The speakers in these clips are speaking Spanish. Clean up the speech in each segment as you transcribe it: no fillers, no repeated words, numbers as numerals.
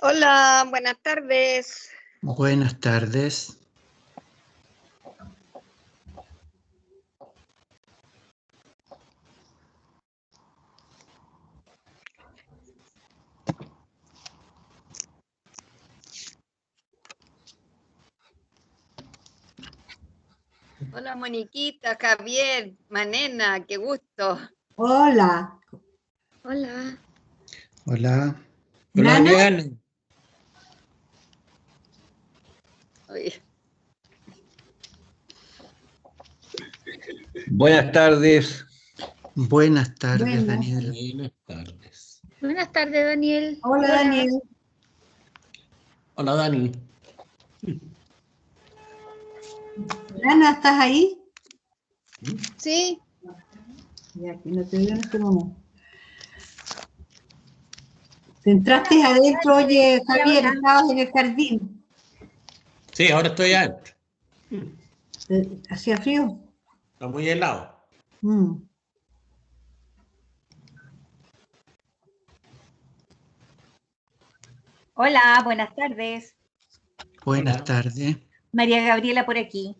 Hola, buenas tardes. Buenas tardes. Hola, Moniquita, Javier, Manena, qué gusto. Hola. Hola. Hola. Hola, ¿Nana? Adrián. Oye, Buenas tardes. Buenas tardes, Buenas. Daniel. Buenas tardes. Buenas tardes, Daniel. Hola, Daniel. Hola, Dani. Nana, ¿estás ahí? Sí, Ya, que no te veo en este momento. ¿Te entraste adentro? Oye, Javier, Hola. estabas en el jardín. Sí, ahora estoy adentro. ¿Hacía frío? Está muy helado. Mm. Hola, buenas tardes. Buenas Hola. tardes. María Gabriela por aquí.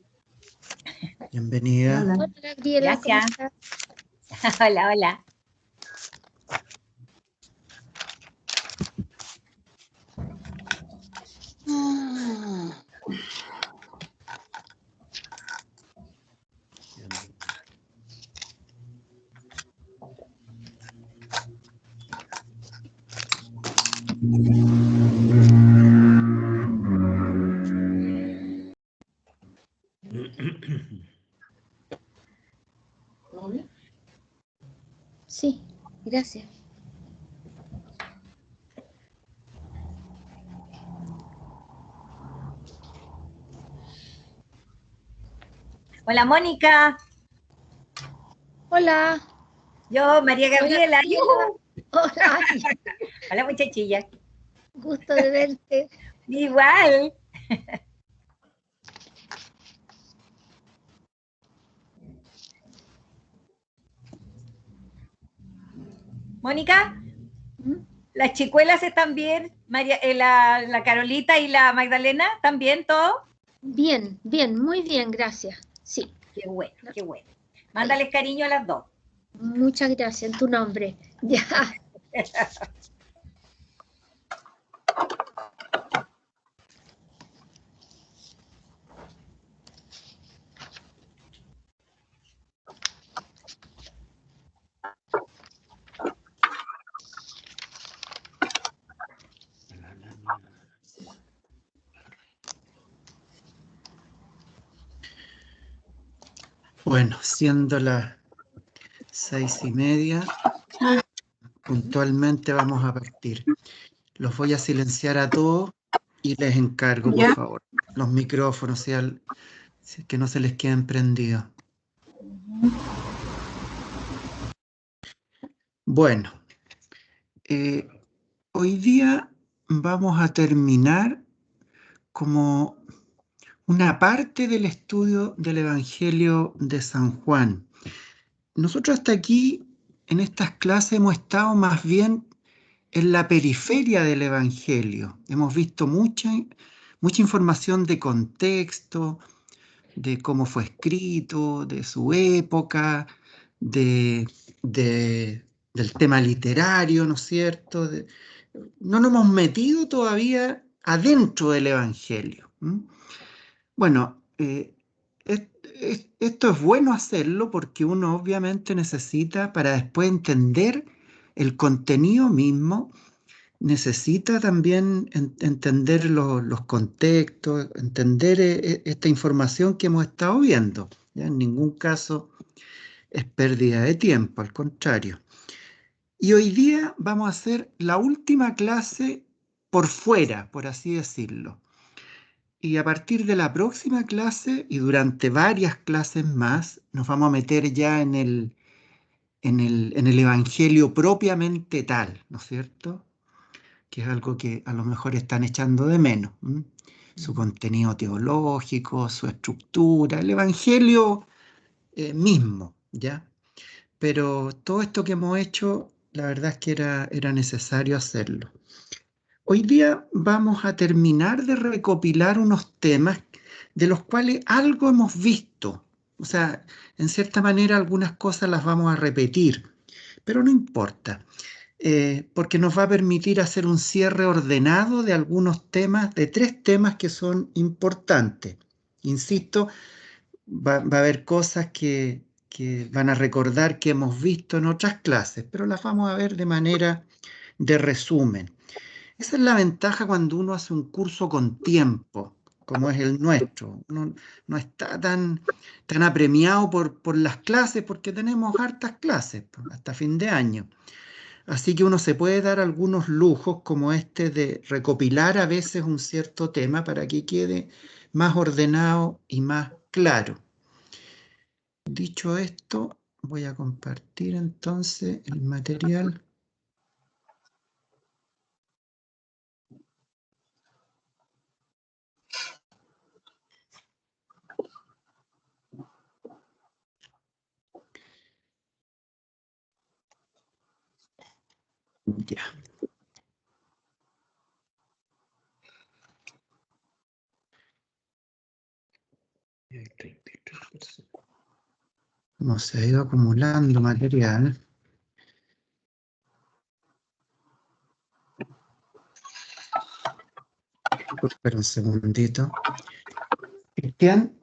Bienvenida. Hola. hola, Gabriela, ¿cómo Gracias. estás? Hola, hola. ¿Todo bien? Sí, gracias. Hola, Mónica. Hola. Yo, María Gabriela. Gabriela. Hola, Hola, muchachilla. gusto de verte. Igual. Mónica, ¿Mm? ¿las chicuelas están bien? María, la Carolita y la Magdalena, ¿están bien todo? Bien, bien, muy bien, gracias. Sí, Qué bueno, qué bueno. Mándales cariño a las dos. muchas gracias en tu nombre. Ya. Bueno, siendo las 6:30, puntualmente vamos a partir. Los voy a silenciar a todos y les encargo, por Ya. favor, los micrófonos, que no se les queden prendidos. Bueno, hoy día vamos a terminar como una parte del estudio del Evangelio de San Juan. Nosotros hasta aquí, en estas clases, hemos estado más bien en la periferia del Evangelio. Hemos visto mucha información de contexto, de cómo fue escrito, de su época, del tema literario, ¿no es cierto? No nos hemos metido todavía adentro del Evangelio. Bueno, esto es bueno hacerlo porque uno obviamente necesita, para después entender el contenido mismo, necesita también entender los contextos, entender esta información que hemos estado viendo. ¿Ya? En ningún caso es pérdida de tiempo, al contrario. Y hoy día vamos a hacer la última clase por fuera, por así decirlo. Y a partir de la próxima clase y durante varias clases más, nos vamos a meter ya en el Evangelio propiamente tal, ¿no es cierto? Que es algo que a lo mejor están echando de menos. Su contenido teológico, su estructura, el Evangelio mismo, ¿ya? Pero todo esto que hemos hecho, la verdad es que era necesario hacerlo. Hoy día vamos a terminar de recopilar unos temas de los cuales algo hemos visto. O sea, en cierta manera algunas cosas las vamos a repetir, pero no importa, porque nos va a permitir hacer un cierre ordenado de algunos temas, de 3 temas que son importantes. Insisto, va a haber cosas que van a recordar que hemos visto en otras clases, pero las vamos a ver de manera de resumen. Esa es la ventaja cuando uno hace un curso con tiempo, como es el nuestro. Uno no está tan apremiado por las clases, porque tenemos hartas clases hasta fin de año. Así que uno se puede dar algunos lujos como este de recopilar a veces un cierto tema para que quede más ordenado y más claro. Dicho esto, voy a compartir entonces el material. Ya. Como se ha ido acumulando material. Espera un segundito. Cristian,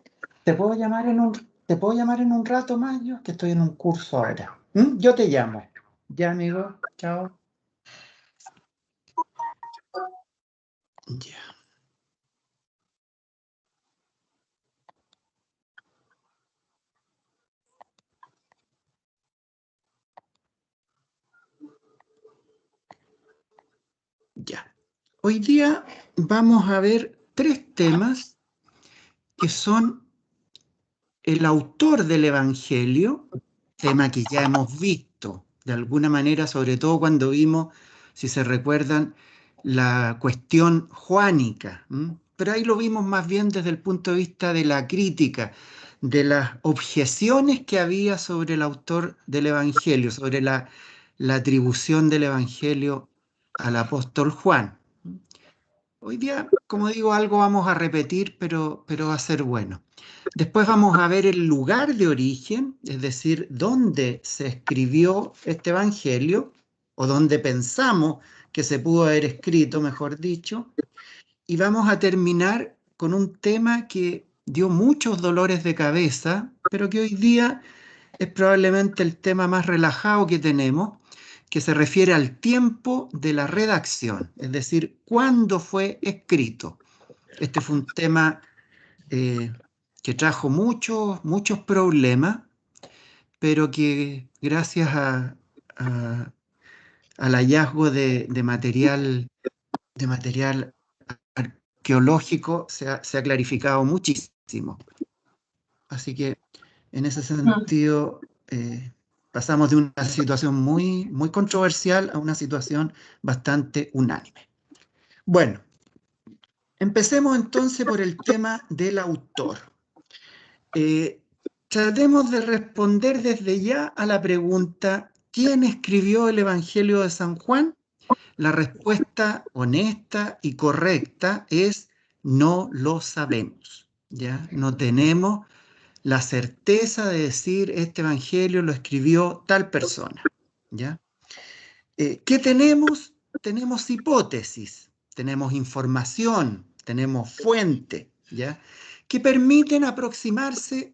¿te puedo llamar en un rato más yo? Que estoy en un curso ahora. Yo te llamo. Ya, amigo. Chao. Ya. Ya. Hoy día vamos a ver 3 temas que son el autor del Evangelio, tema que ya hemos visto de alguna manera, sobre todo cuando vimos, si se recuerdan, la cuestión juánica. Pero ahí lo vimos más bien desde el punto de vista de la crítica, de las objeciones que había sobre el autor del Evangelio, sobre la atribución del Evangelio al apóstol Juan. Hoy día, como digo, algo vamos a repetir, pero va a ser bueno. Después vamos a ver el lugar de origen, es decir, dónde se escribió este Evangelio, o dónde pensamos que se pudo haber escrito, mejor dicho. Y vamos a terminar con un tema que dio muchos dolores de cabeza, pero que hoy día es probablemente el tema más relajado que tenemos, que se refiere al tiempo de la redacción, es decir, cuándo fue escrito. Este fue un tema que trajo muchos problemas, pero que gracias al hallazgo de material arqueológico se ha clarificado muchísimo. Así que en ese sentido pasamos de una situación muy controversial a una situación bastante unánime. Bueno, empecemos entonces por el tema del autor. Tratemos de responder desde ya a la pregunta: ¿quién escribió el Evangelio de San Juan? La respuesta honesta y correcta es: no lo sabemos. ¿Ya? No tenemos la certeza de decir este Evangelio lo escribió tal persona. ¿Ya? ¿Qué tenemos? Tenemos hipótesis, tenemos información, tenemos fuente, ¿ya? Que permiten aproximarse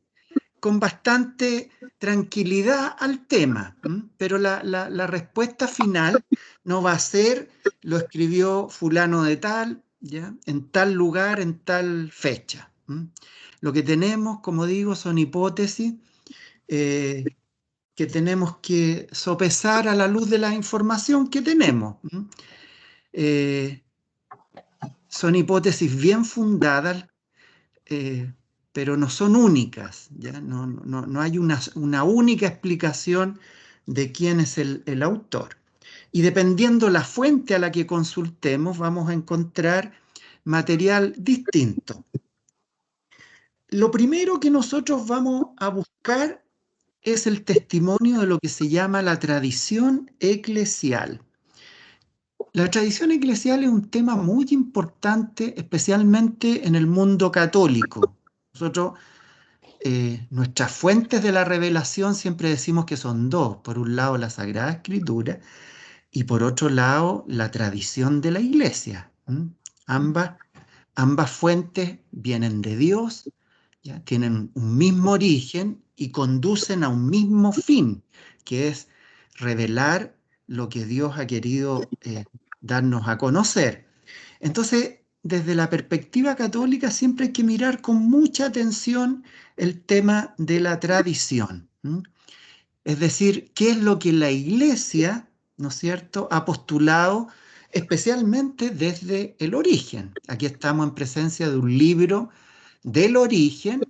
con bastante tranquilidad al tema, pero la respuesta final no va a ser lo escribió fulano de tal, ¿ya? En tal lugar, en tal fecha. Lo que tenemos, como digo, son hipótesis que tenemos que sopesar a la luz de la información que tenemos. Son hipótesis bien fundadas, pero no son únicas, ¿ya? No hay una única explicación de quién es el autor. Y dependiendo la fuente a la que consultemos, vamos a encontrar material distinto. Lo primero que nosotros vamos a buscar es el testimonio de lo que se llama la tradición eclesial. La tradición eclesial es un tema muy importante, especialmente en el mundo católico. Nosotros, nuestras fuentes de la revelación siempre decimos que son dos. Por un lado, la Sagrada Escritura y por otro lado, la tradición de la Iglesia. Ambas fuentes vienen de Dios, ¿ya? Tienen un mismo origen y conducen a un mismo fin, que es revelar lo que Dios ha querido darnos a conocer. Entonces, desde la perspectiva católica siempre hay que mirar con mucha atención el tema de la tradición. Es decir, qué es lo que la Iglesia, ¿no es cierto?, ha postulado especialmente desde el origen. Aquí estamos en presencia de un libro del origen,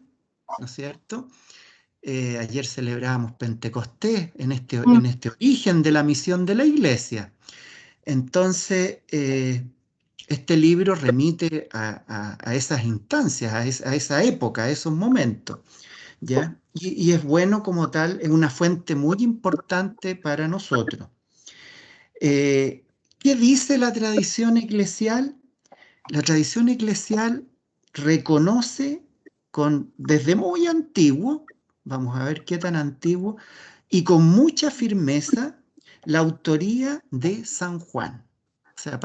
¿no es cierto? Ayer celebrábamos Pentecostés en este origen de la misión de la Iglesia. Entonces, este libro remite a esas instancias, a esa época, a esos momentos, ¿ya? Y es bueno como tal, es una fuente muy importante para nosotros. ¿Qué dice la tradición eclesial? La tradición eclesial reconoce desde muy antiguo, vamos a ver qué tan antiguo, y con mucha firmeza la autoría de San Juan. O sea,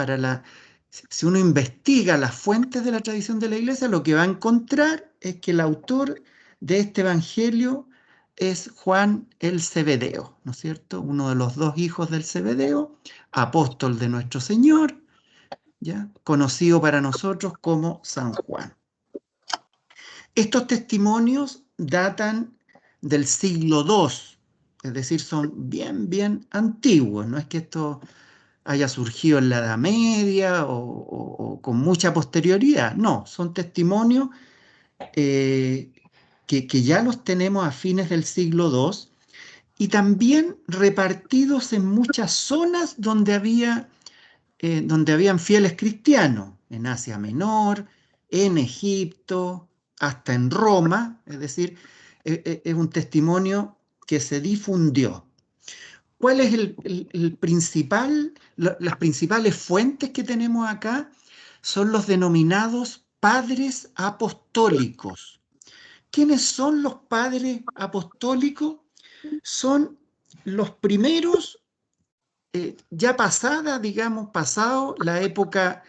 si uno investiga las fuentes de la tradición de la Iglesia, lo que va a encontrar es que el autor de este evangelio es Juan el Zebedeo, ¿no es cierto? Uno de los dos hijos del Zebedeo, apóstol de nuestro Señor, ¿ya? Conocido para nosotros como San Juan. Estos testimonios datan del siglo II, es decir, son bien antiguos. No es que esto haya surgido en la Edad Media o con mucha posterioridad. No, son testimonios que ya los tenemos a fines del siglo II y también repartidos en muchas zonas donde habían fieles cristianos, en Asia Menor, en Egipto, hasta en Roma, es decir, es un testimonio que se difundió. ¿Cuál es las principales fuentes que tenemos acá? Son los denominados padres apostólicos. ¿Quiénes son los padres apostólicos? Son los primeros, ya pasado la época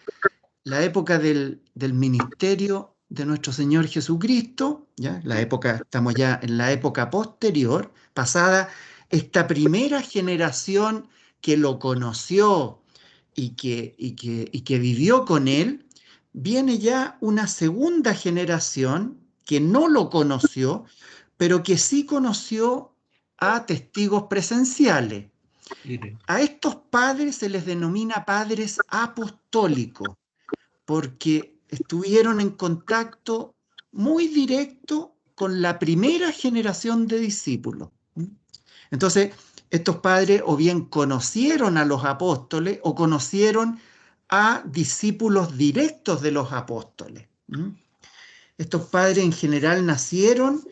del ministerio de nuestro Señor Jesucristo, ¿ya? Estamos ya en la época posterior, pasada esta primera generación que lo conoció y que vivió con él, viene ya una segunda generación que no lo conoció, pero que sí conoció a testigos presenciales. Mire. A estos padres se les denomina padres apostólicos, porque estuvieron en contacto muy directo con la primera generación de discípulos. Entonces, estos padres o bien conocieron a los apóstoles o conocieron a discípulos directos de los apóstoles. Estos padres en general nacieron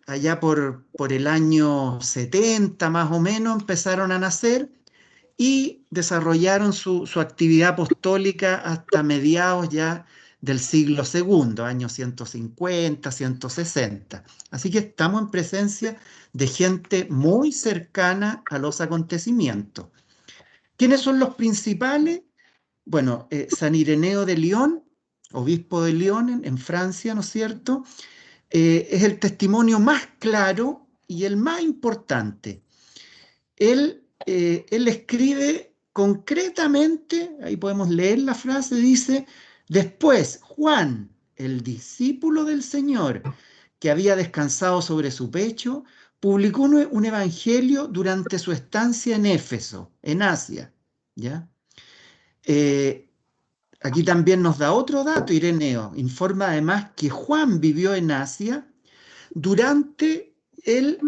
allá por el año 70 más o menos, empezaron a nacer y desarrollaron su actividad apostólica hasta mediados ya del siglo II, años 150, 160. Así que estamos en presencia de gente muy cercana a los acontecimientos. ¿Quiénes son los principales? Bueno, San Ireneo de Lyon, obispo de Lyon en Francia, ¿no es cierto? Es el testimonio más claro y el más importante. Él escribe concretamente, ahí podemos leer la frase, dice: después Juan, el discípulo del Señor, que había descansado sobre su pecho, publicó un evangelio durante su estancia en Éfeso, en Asia, ¿ya? Aquí también nos da otro dato, Ireneo. Informa además que Juan vivió en Asia durante el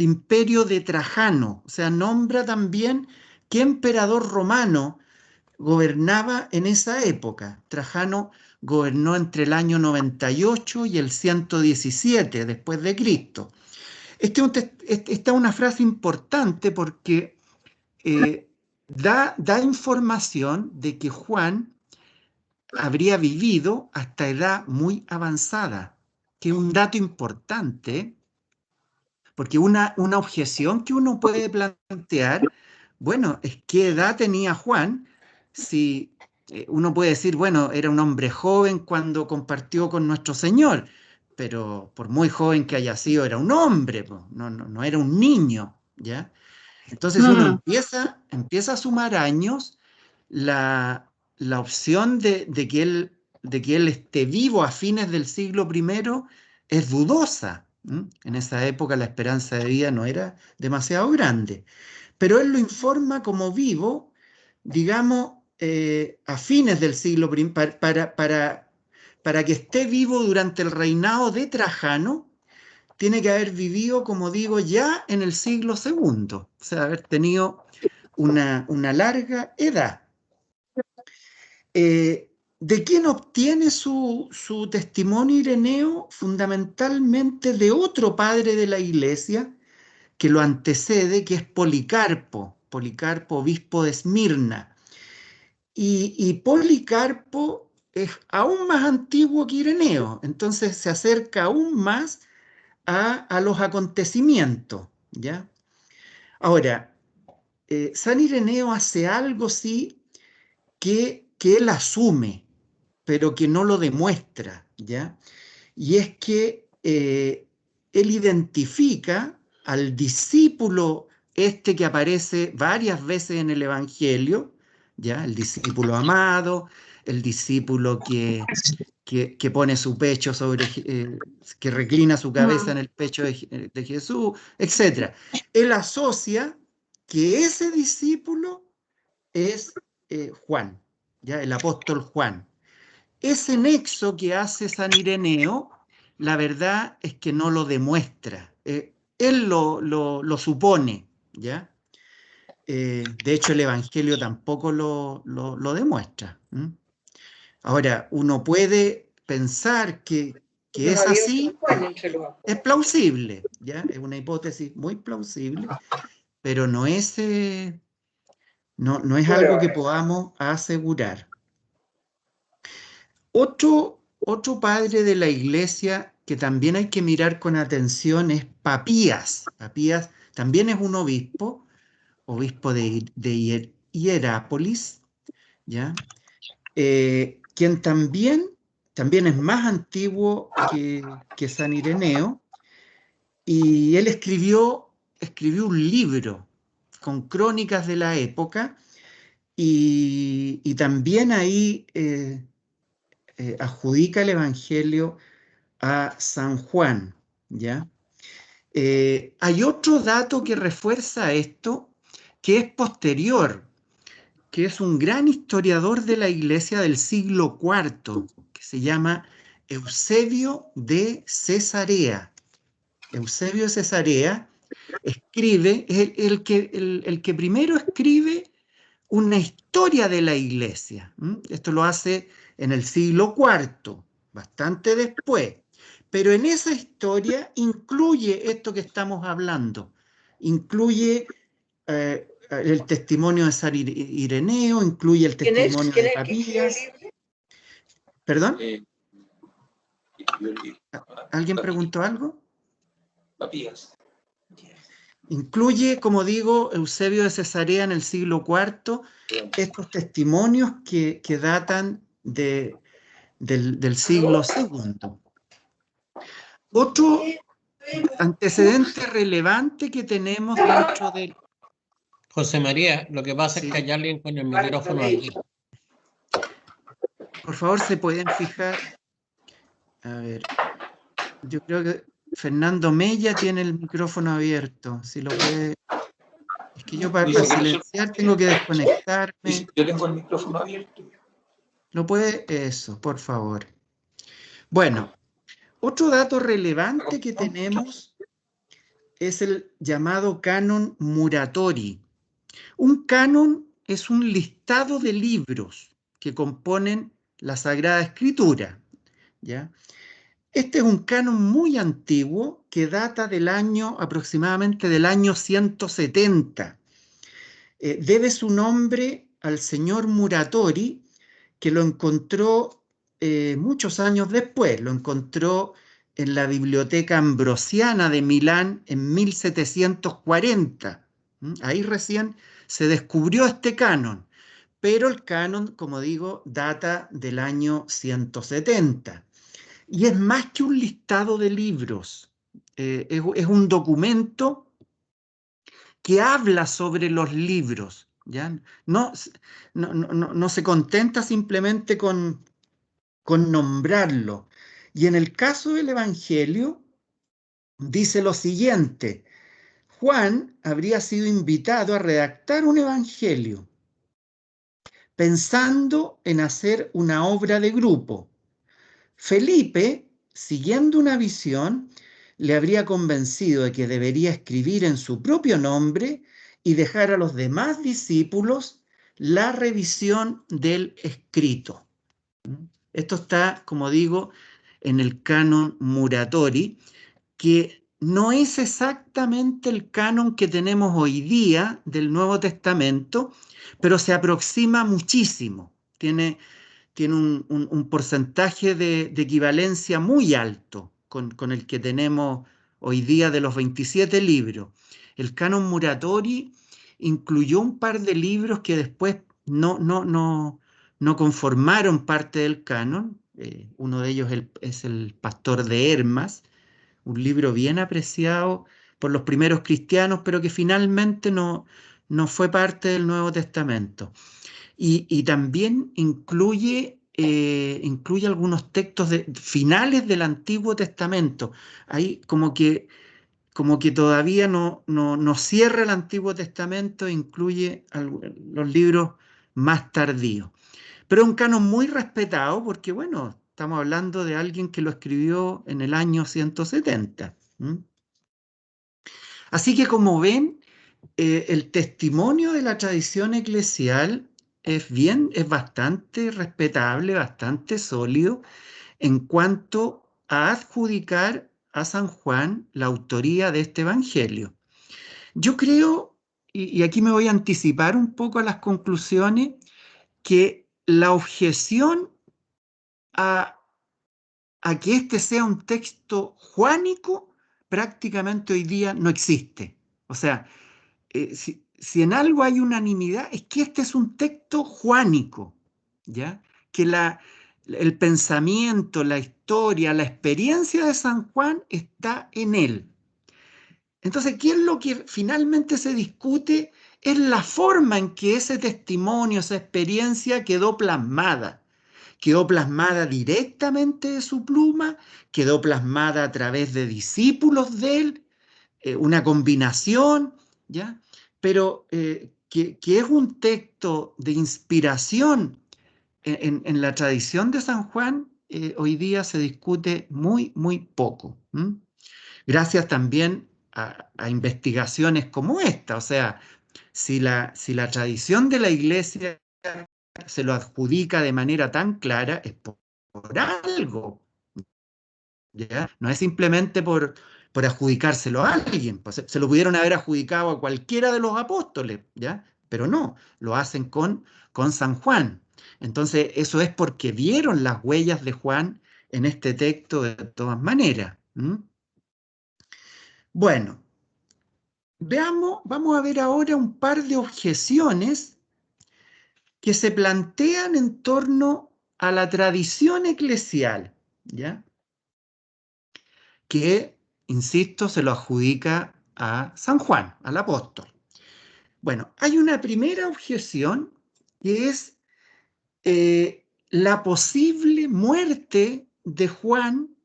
imperio de Trajano. O sea, nombra también qué emperador romano gobernaba en esa época. Trajano gobernó entre el año 98 y el 117 después de Cristo. Esta es una frase importante porque da información de que Juan habría vivido hasta edad muy avanzada, que es un dato importante, porque una objeción que uno puede plantear, bueno, es qué edad tenía Juan, si uno puede decir, bueno, era un hombre joven cuando compartió con nuestro Señor, pero por muy joven que haya sido, era un hombre, po, no era un niño, ¿ya? Entonces uno empieza a sumar años, la opción de que él esté vivo a fines del siglo I es dudosa. En esa época la esperanza de vida no era demasiado grande, pero él lo informa como vivo, digamos, a fines del siglo I, para que esté vivo durante el reinado de Trajano, tiene que haber vivido, como digo, ya en el siglo II, o sea, haber tenido una larga edad. ¿De quién obtiene su testimonio Ireneo? Fundamentalmente de otro padre de la iglesia que lo antecede, que es Policarpo, obispo de Esmirna. Y Policarpo es aún más antiguo que Ireneo, entonces se acerca aún más a los acontecimientos, ¿ya? Ahora, San Ireneo hace algo, sí, que él asume, pero que no lo demuestra, ¿ya? Y es que él identifica al discípulo que aparece varias veces en el Evangelio, ¿ya? El discípulo amado, el discípulo que pone su pecho que reclina su cabeza en el pecho de Jesús, etc. Él asocia que ese discípulo es Juan, ¿ya? El apóstol Juan. Ese nexo que hace San Ireneo, la verdad es que no lo demuestra. Él lo supone, ¿ya? De hecho, el Evangelio tampoco lo demuestra. Ahora, uno puede pensar que es así, es plausible, ¿ya? Es una hipótesis muy plausible, pero no es algo que podamos asegurar. Otro padre de la iglesia que también hay que mirar con atención es Papías. Papías también es un obispo de Hierápolis, ¿ya? Quien también es más antiguo que San Ireneo, y él escribió un libro con crónicas de la época, y también ahí adjudica el Evangelio a San Juan, ¿ya? Hay otro dato que refuerza esto, que es posterior, que es un gran historiador de la iglesia del siglo IV, que se llama Eusebio de Cesarea. Eusebio de Cesarea escribe, es el que primero escribe una historia de la iglesia. Esto lo hace en el siglo IV, bastante después. Pero en esa historia incluye esto que estamos hablando. Incluye el testimonio de San Ireneo, incluye el testimonio de Papías. ¿Perdón? ¿Alguien preguntó algo? Papías. Incluye, como digo, Eusebio de Cesarea en el siglo IV, estos testimonios que datan del siglo II. Otro antecedente relevante que tenemos dentro del... José María, lo que pasa es que hay alguien con el micrófono abierto. Por favor, ¿se pueden fijar? A ver, yo creo que Fernando Mella tiene el micrófono abierto. Si lo puede... Es que yo para silenciar tengo que desconectarme. Yo tengo el micrófono abierto. ¿Lo puede? Eso, por favor. Bueno, otro dato relevante que tenemos es el llamado canon Muratori. Un canon es un listado de libros que componen la Sagrada Escritura, ¿ya? Este es un canon muy antiguo que data aproximadamente del año 170. debe su nombre al señor Muratori, que lo encontró muchos años después, lo encontró en la Biblioteca Ambrosiana de Milán en 1740. Ahí recién se descubrió este canon, pero el canon, como digo, data del año 170. Y es más que un listado de libros, es un documento que habla sobre los libros, ¿ya? No, no se contenta simplemente con nombrarlo. Y en el caso del Evangelio, dice lo siguiente: Juan habría sido invitado a redactar un Evangelio, pensando en hacer una obra de grupo. Felipe, siguiendo una visión, le habría convencido de que debería escribir en su propio nombre y dejar a los demás discípulos la revisión del escrito. Esto está, como digo, en el canon Muratori, que no es exactamente el canon que tenemos hoy día del Nuevo Testamento, pero se aproxima muchísimo. Tiene un porcentaje de equivalencia muy alto con el que tenemos hoy día de los 27 libros. El canon Muratori incluyó un par de libros que después no conformaron parte del canon. Uno de ellos es el Pastor de Hermas, un libro bien apreciado por los primeros cristianos, pero que finalmente no fue parte del Nuevo Testamento. Y también incluye algunos textos finales del Antiguo Testamento. Ahí como que todavía no cierra el Antiguo Testamento, incluye los libros más tardíos. Pero es un canon muy respetado porque, bueno, estamos hablando de alguien que lo escribió en el año 170. Así que, como ven, el testimonio de la tradición eclesial es bastante respetable, bastante sólido en cuanto a adjudicar a San Juan la autoría de este evangelio. Yo creo, y aquí me voy a anticipar un poco a las conclusiones, que la objeción a, a que este sea un texto juánico prácticamente hoy día no existe. O sea, si en algo hay unanimidad, es que este es un texto juánico, ¿ya? Que el pensamiento, la historia, la experiencia de San Juan está en él. Entonces, ¿qué es lo que finalmente se discute? Es la forma en que ese testimonio, esa experiencia quedó plasmada. Quedó plasmada directamente de su pluma, quedó plasmada a través de discípulos de él, una combinación, ¿ya? Pero que es un texto de inspiración en la tradición de San Juan, hoy día se discute muy, muy poco. Gracias también a investigaciones como esta. O sea, si la tradición de la Iglesia se lo adjudica de manera tan clara, es por algo, ¿ya? No es simplemente por adjudicárselo a alguien, pues se lo pudieron haber adjudicado a cualquiera de los apóstoles, ¿ya? Pero no, lo hacen con San Juan. Entonces, eso es porque vieron las huellas de Juan en este texto de todas maneras. Bueno, vamos a ver ahora un par de objeciones que se plantean en torno a la tradición eclesial, ¿ya? Que, insisto, se lo adjudica a San Juan, al apóstol. Bueno, hay una primera objeción que es la posible muerte de Juan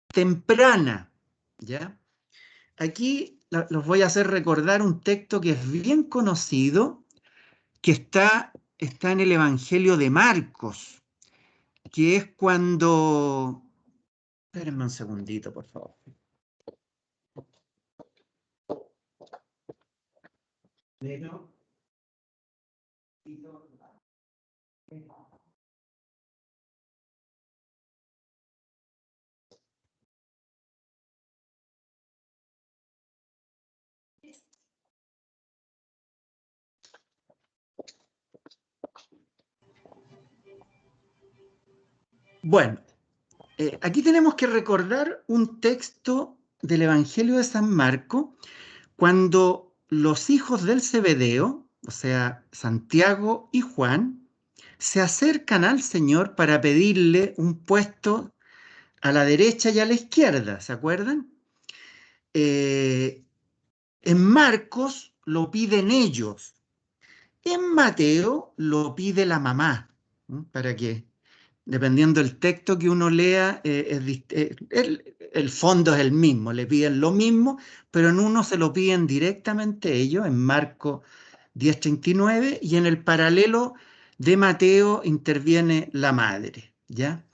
temprana, ¿ya? Aquí los voy a hacer recordar un texto que es bien conocido, que está en el Evangelio de Marcos, que es cuando... Espérenme un segundito, por favor. Pero... Bueno, aquí tenemos que recordar un texto del Evangelio de San Marco, cuando los hijos del Zebedeo, o sea, Santiago y Juan, se acercan al Señor para pedirle un puesto a la derecha y a la izquierda, ¿se acuerdan? En Marcos lo piden ellos, en Mateo lo pide la mamá, ¿m? Para que, dependiendo del texto que uno lea, el fondo es el mismo, le piden lo mismo, pero en uno se lo piden directamente ellos, en Marcos 10:39, y en el paralelo de Mateo interviene la madre, ¿ya?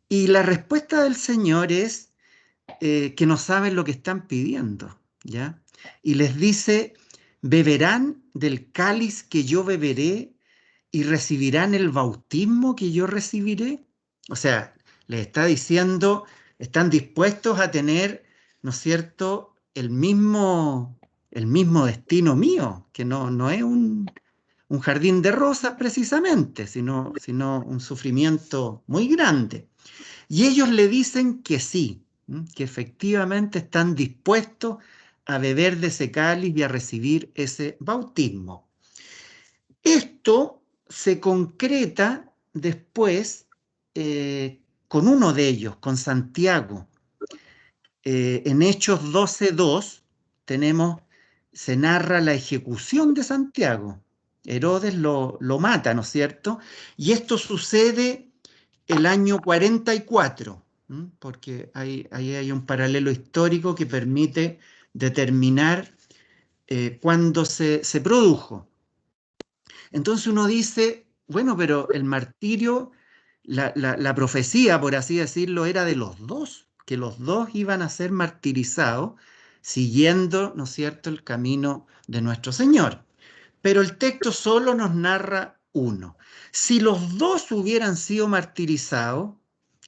Y la respuesta del Señor es que no saben lo que están pidiendo, ¿ya? Y les dice, beberán del cáliz que yo beberé y recibirán el bautismo que yo recibiré. O sea, les está diciendo, están dispuestos a tener, ¿no es cierto?, el mismo destino mío, que no es un jardín de rosas precisamente, sino un sufrimiento muy grande. Y ellos le dicen que sí, que efectivamente están dispuestos a beber de ese cáliz y a recibir ese bautismo. Esto se concreta después con uno de ellos, con Santiago. En Hechos 12:2 se narra la ejecución de Santiago. Herodes lo mata, ¿no es cierto? Y esto sucede el año 44, porque ahí hay un paralelo histórico que permite determinar cuándo se produjo. Entonces uno dice, bueno, pero el martirio, la profecía, por así decirlo, era de los dos, que los dos iban a ser martirizados siguiendo, ¿no es cierto?, el camino de nuestro Señor. Pero el texto solo nos narra uno. Si los dos hubieran sido martirizados,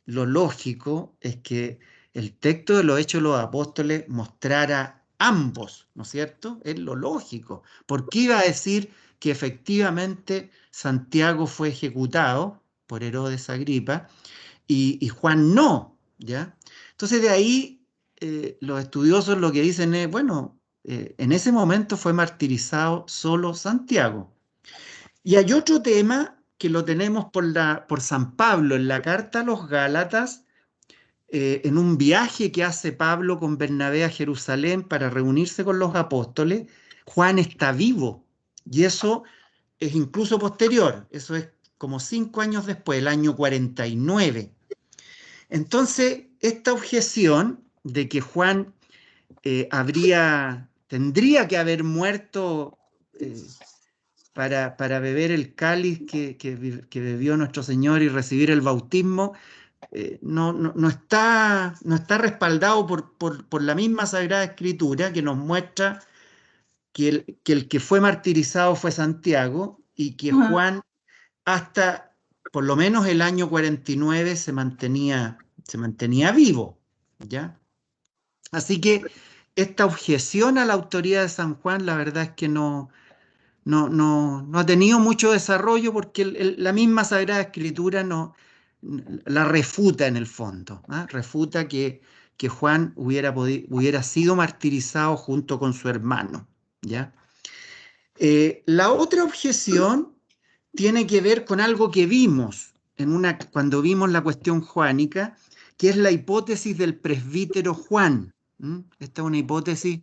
lo lógico es que el texto de los Hechos de los Apóstoles mostrara ambos, ¿no es cierto? Es lo lógico. ¿Por qué iba a decir que efectivamente Santiago fue ejecutado por Herodes Agripa y Juan no? ¿Ya? Entonces de ahí los estudiosos lo que dicen es, bueno, en ese momento fue martirizado solo Santiago. Y hay otro tema que lo tenemos por San Pablo en la carta a los Gálatas, en un viaje que hace Pablo con Bernabé a Jerusalén para reunirse con los apóstoles. Juan está vivo y eso es incluso posterior, eso es como 5 años después, el año 49. Entonces, esta objeción de que Juan tendría que haber muerto para beber el cáliz que bebió nuestro Señor y recibir el bautismo, no está respaldado por la misma Sagrada Escritura, que nos muestra que el que fue martirizado fue Santiago y que Juan hasta por lo menos el año 49 se mantenía vivo, ¿ya? Así que esta objeción a la autoridad de San Juan, la verdad es que no ha tenido mucho desarrollo porque la misma Sagrada Escritura la refuta en el fondo, ¿eh? Refuta que Juan hubiera sido martirizado junto con su hermano, ¿ya? La otra objeción tiene que ver con algo que vimos cuando vimos la cuestión juánica, que es la hipótesis del presbítero Juan. Esta es una hipótesis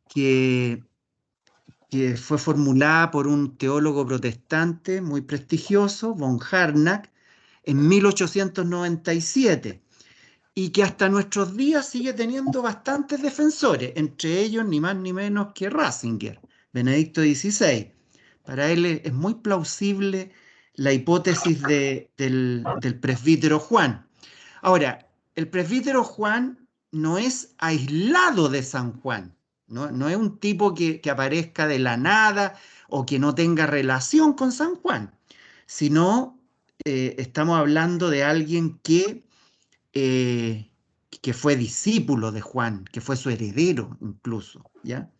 que fue formulada por un teólogo protestante muy prestigioso, von Harnack, en 1897, y que hasta nuestros días sigue teniendo bastantes defensores, entre ellos ni más ni menos que Ratzinger, Benedicto XVI. Para él es muy plausible la hipótesis del presbítero Juan. Ahora, el presbítero Juan no es aislado de San Juan, no es un tipo que aparezca de la nada o que no tenga relación con San Juan, sino estamos hablando de alguien que fue discípulo de Juan, que fue su heredero incluso, ¿ya?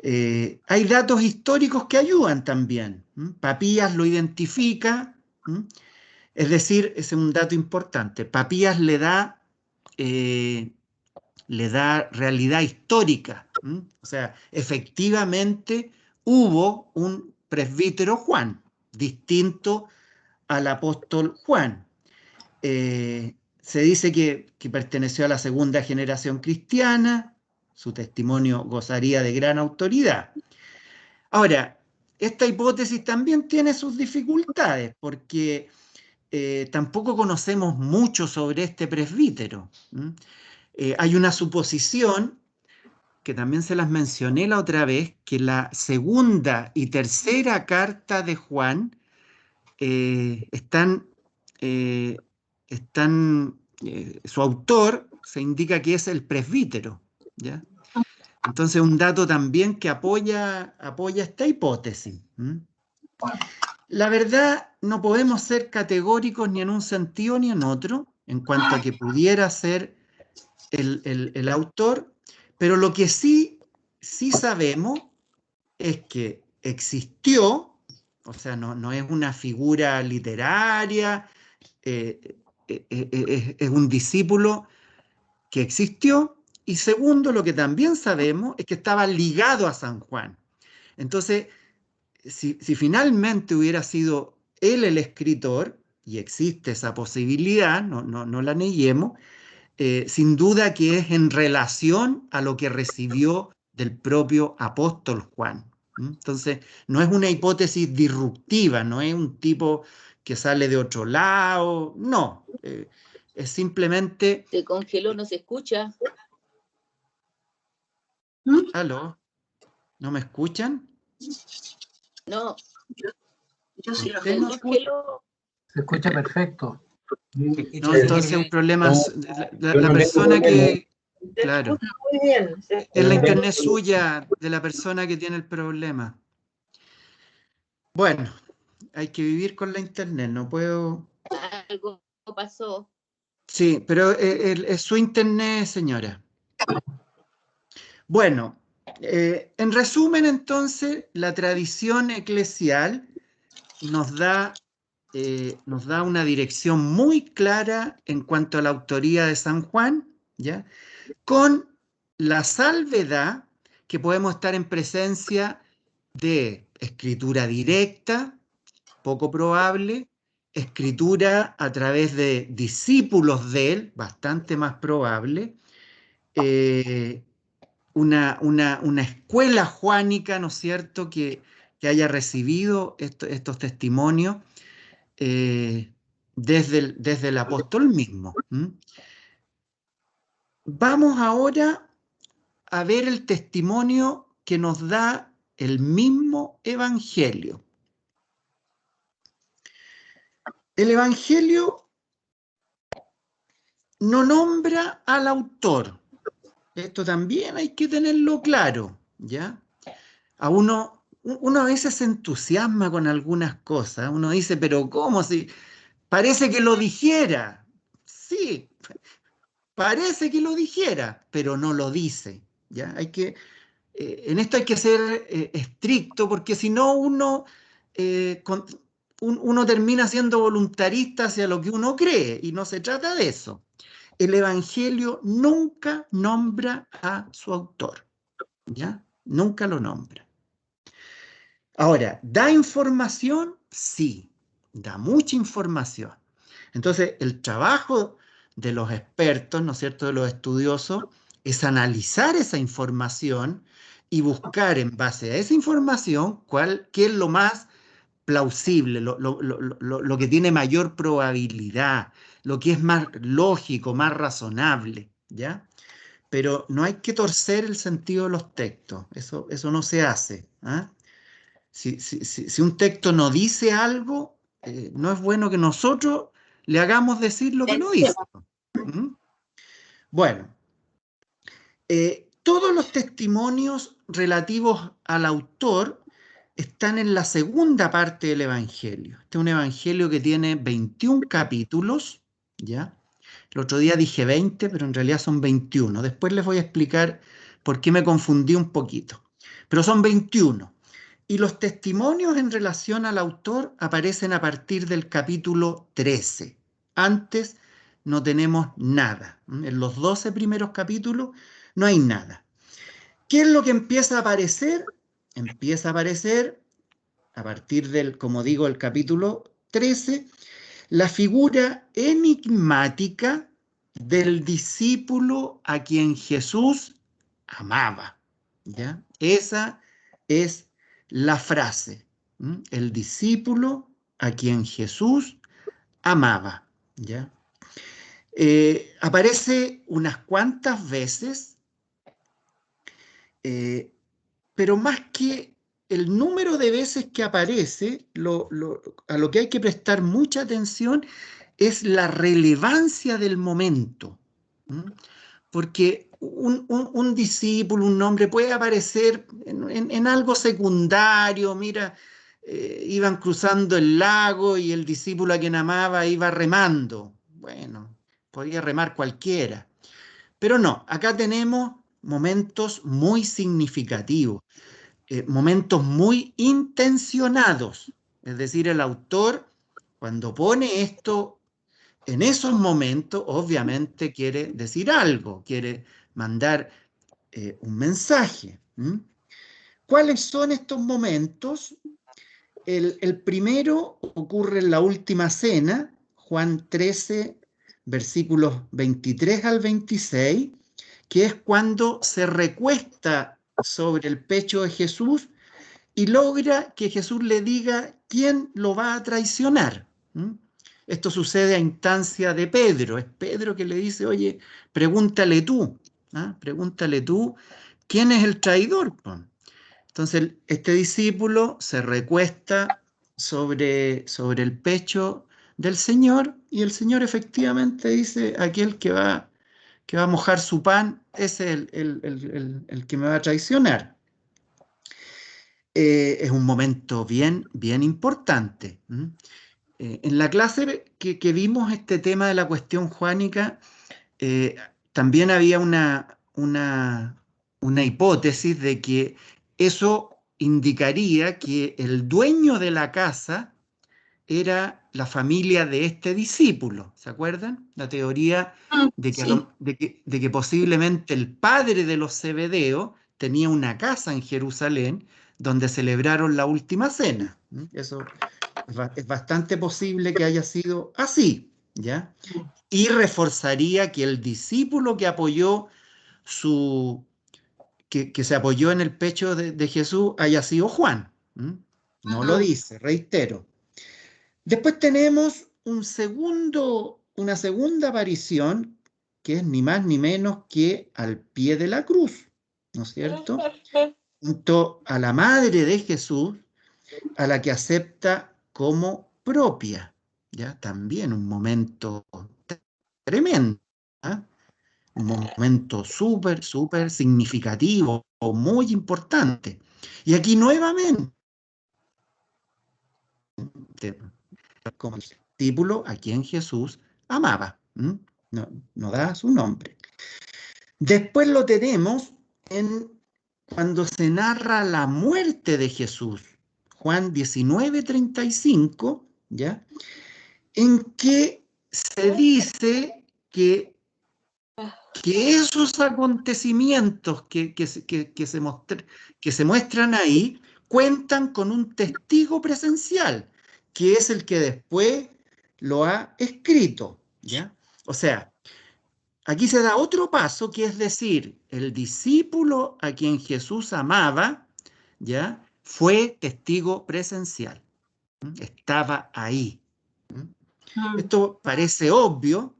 Hay datos históricos que ayudan también. Papías lo identifica Es decir, ese es un dato importante. Papías le da realidad histórica. O sea, efectivamente hubo un presbítero Juan, distinto al apóstol Juan. Se dice que perteneció a la segunda generación cristiana, su testimonio gozaría de gran autoridad. Ahora, esta hipótesis también tiene sus dificultades, porque tampoco conocemos mucho sobre este presbítero. Hay una suposición, que también se las mencioné la otra vez, que la segunda y tercera carta de Juan su autor se indica que es el presbítero, ¿ya? Entonces, un dato también que apoya esta hipótesis. La verdad, no podemos ser categóricos ni en un sentido ni en otro, en cuanto a que pudiera ser el autor, pero lo que sí sabemos es que existió, o sea, no es una figura literaria, es un discípulo que existió, y segundo, lo que también sabemos es que estaba ligado a San Juan. Entonces, si finalmente hubiera sido él el escritor, y existe esa posibilidad, no la neguemos, sin duda que es en relación a lo que recibió del propio apóstol Juan. Entonces, no es una hipótesis disruptiva, no es un tipo que sale de otro lado, no. Es simplemente... Se congeló, no se escucha. ¿Aló? ¿No me escuchan? No. Yo sí lo ¿Usted no escucha? Congeló. Se escucha perfecto. No, entonces un problema es la persona que... Claro, Muy bien. es la internet suya de la persona que tiene el problema. Bueno, hay que vivir con la internet, no puedo... Algo pasó. Sí, pero es su internet, señora. Bueno, en resumen, entonces, la tradición eclesial nos da una dirección muy clara en cuanto a la autoría de San Juan, ¿ya? Con la salvedad que podemos estar en presencia de escritura directa, poco probable, escritura a través de discípulos de él, bastante más probable, una escuela juánica, ¿no es cierto?, que haya recibido estos testimonios desde el apóstol mismo. Vamos ahora a ver el testimonio que nos da el mismo Evangelio. El Evangelio no nombra al autor. Esto también hay que tenerlo claro, ¿ya? Uno a veces se entusiasma con algunas cosas. Uno dice, pero ¿cómo? Si parece que lo dijera. Sí, parece que lo dijera, pero no lo dice, ¿ya? En esto hay que ser estricto, porque si no uno termina siendo voluntarista hacia lo que uno cree, y no se trata de eso. El Evangelio nunca nombra a su autor, ¿ya? Nunca lo nombra. Ahora, ¿da información? Sí, da mucha información. Entonces, el trabajo de los expertos, ¿no es cierto?, de los estudiosos, es analizar esa información y buscar en base a esa información qué es lo más plausible, lo que tiene mayor probabilidad, lo que es más lógico, más razonable, ¿ya? Pero no hay que torcer el sentido de los textos, eso no se hace, ¿ah? Si un texto no dice algo, no es bueno que nosotros le hagamos decir lo que no dice. Bueno, todos los testimonios relativos al autor están en la segunda parte del Evangelio. Este es un Evangelio que tiene 21 capítulos, ¿ya? El otro día dije 20, pero en realidad son 21. Después les voy a explicar por qué me confundí un poquito. Pero son 21. Y los testimonios en relación al autor aparecen a partir del capítulo 13. Antes no tenemos nada. En los 12 primeros capítulos no hay nada. ¿Qué es lo que empieza a aparecer? Empieza a aparecer a partir del, como digo, el capítulo 13, la figura enigmática del discípulo a quien Jesús amaba. ¿Ya? Esa es la frase. El discípulo a quien Jesús amaba. ¿Ya? Aparece unas cuantas veces, pero más que el número de veces que aparece, a lo que hay que prestar mucha atención es la relevancia del momento. Porque un discípulo, un nombre puede aparecer en algo secundario. Mira, iban cruzando el lago y el discípulo a quien amaba iba remando. Bueno, podía remar cualquiera. Pero no, acá tenemos momentos muy significativos, momentos muy intencionados. Es decir, el autor, cuando pone esto en esos momentos, obviamente quiere decir algo, quiere mandar un mensaje. ¿Cuáles son estos momentos? El primero ocurre en la última cena, Juan 13, versículos 23 al 26, que es cuando se recuesta sobre el pecho de Jesús y logra que Jesús le diga quién lo va a traicionar. Esto sucede a instancia de Pedro. Es Pedro que le dice, oye, pregúntale tú, pregúntale tú, ¿quién es el traidor? Entonces este discípulo se recuesta sobre el pecho del Señor y el Señor efectivamente dice, aquel que va a mojar su pan, ese es el que me va a traicionar. Es un momento bien, bien importante. En la clase que vimos este tema de la cuestión juánica, también había una hipótesis de que eso indicaría que el dueño de la casa era la familia de este discípulo. ¿Se acuerdan? La teoría de que, Sí. de que posiblemente el padre de los Zebedeos tenía una casa en Jerusalén donde celebraron la última cena. Eso es bastante posible que haya sido así, ¿ya? Y reforzaría que el discípulo que apoyó que se apoyó en el pecho de Jesús haya sido Juan. No lo dice, reitero. Después tenemos una segunda aparición, que es ni más ni menos que al pie de la cruz, ¿no es cierto? Junto a la madre de Jesús, a la que acepta como propia. ¿Ya? También un momento tremendo, un momento súper, súper significativo, muy importante. Y aquí nuevamente, como discípulo a quien Jesús amaba. No da su nombre. Después lo tenemos cuando se narra la muerte de Jesús, Juan 19:35, ¿ya? En que se dice que esos acontecimientos que se muestran ahí cuentan con un testigo presencial, que es el que después lo ha escrito, ¿ya? O sea, aquí se da otro paso, que es decir, el discípulo a quien Jesús amaba, ¿ya? Fue testigo presencial. Estaba ahí. Esto parece obvio.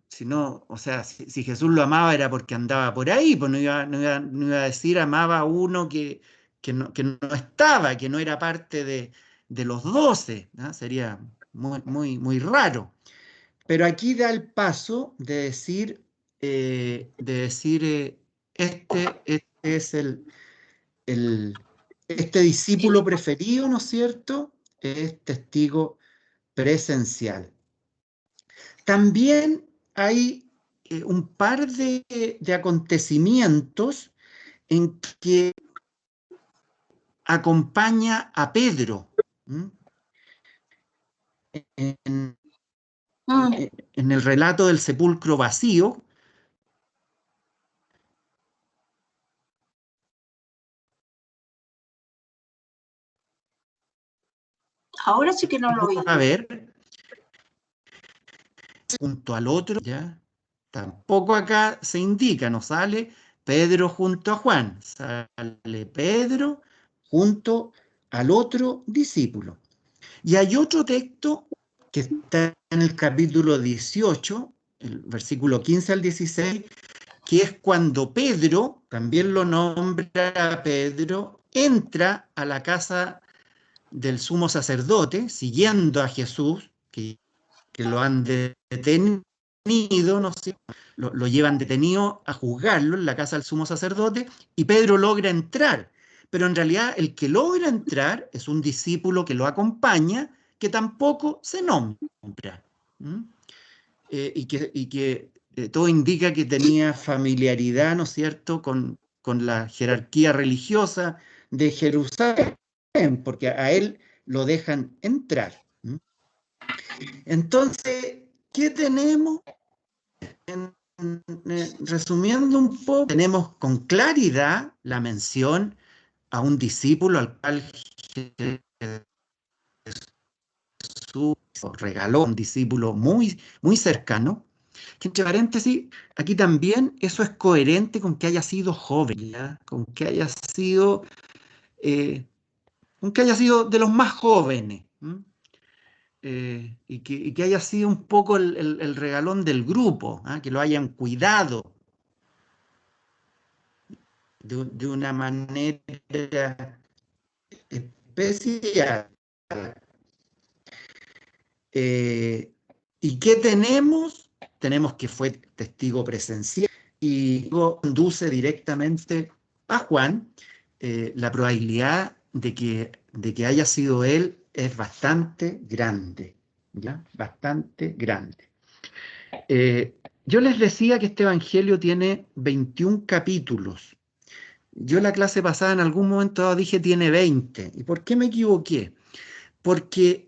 Si no, o sea, si Jesús lo amaba era porque andaba por ahí, pues no iba a decir amaba a uno que no estaba, que no era parte de los 12, ¿no? Sería muy, muy, muy raro. Pero aquí da el paso de decir, este es este discípulo preferido, ¿no es cierto? Es testigo presencial. También hay un par de acontecimientos en que acompaña a Pedro. En el relato del sepulcro vacío, Ahora sí que no lo oí. a ver, junto al otro, ¿ya? Tampoco acá se indica, no sale Pedro junto a Juan, sale Pedro junto al otro discípulo. Y hay otro texto que está en el capítulo 18, el versículo 15 al 16, que es cuando Pedro, también lo nombra Pedro, entra a la casa del sumo sacerdote, siguiendo a Jesús, que lo han detenido, ¿no sé? Lo llevan detenido a juzgarlo en la casa del sumo sacerdote, y Pedro logra entrar. Pero en realidad el que logra entrar es un discípulo que lo acompaña, que tampoco se nombra. Y que todo indica que tenía familiaridad, ¿no es cierto?, con la jerarquía religiosa de Jerusalén, porque a él lo dejan entrar. Entonces, ¿qué tenemos? Resumiendo un poco, tenemos con claridad la mención a un discípulo al cual Jesús regaló, un discípulo muy, muy cercano, que entre paréntesis, aquí también eso es coherente con que haya sido joven, ¿ya? Con que haya sido de los más jóvenes. Y que haya sido un poco el regalón del grupo, ¿ah? Que lo hayan cuidado de una manera especial. ¿Y qué tenemos? Tenemos que fue testigo presencial y conduce directamente a Juan. La probabilidad de que haya sido él es bastante grande, ¿ya? Bastante grande. Yo les decía que este evangelio tiene 21 capítulos. Yo en la clase pasada en algún momento dije tiene 20. ¿Y por qué me equivoqué? Porque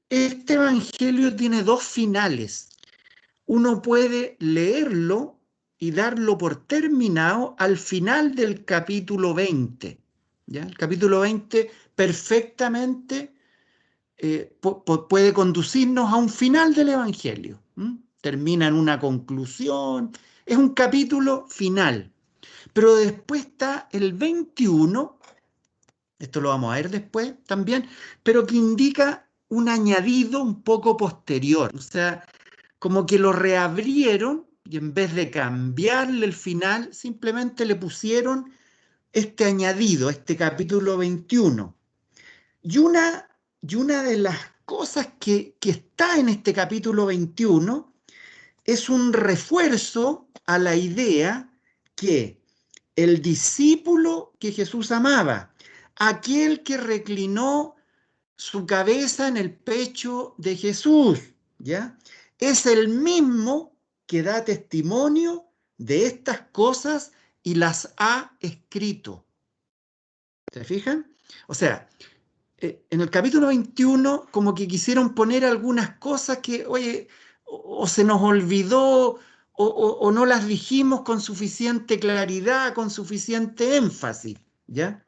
este evangelio tiene dos finales. Uno puede leerlo y darlo por terminado al final del capítulo 20. ¿Ya? El capítulo 20 perfectamente puede conducirnos a un final del evangelio. Termina en una conclusión, es un capítulo final. Pero después está el 21, esto lo vamos a ver después también, pero que indica un añadido un poco posterior. O sea, como que lo reabrieron y en vez de cambiarle el final, simplemente le pusieron este añadido, este capítulo 21. Y una de las cosas que está en este capítulo 21 es un refuerzo a la idea que el discípulo que Jesús amaba, aquel que reclinó su cabeza en el pecho de Jesús, ¿ya? Es el mismo que da testimonio de estas cosas y las ha escrito. ¿Se fijan? O sea, en el capítulo 21 como que quisieron poner algunas cosas que, oye, o se nos olvidó o no las dijimos con suficiente claridad, con suficiente énfasis, ¿ya?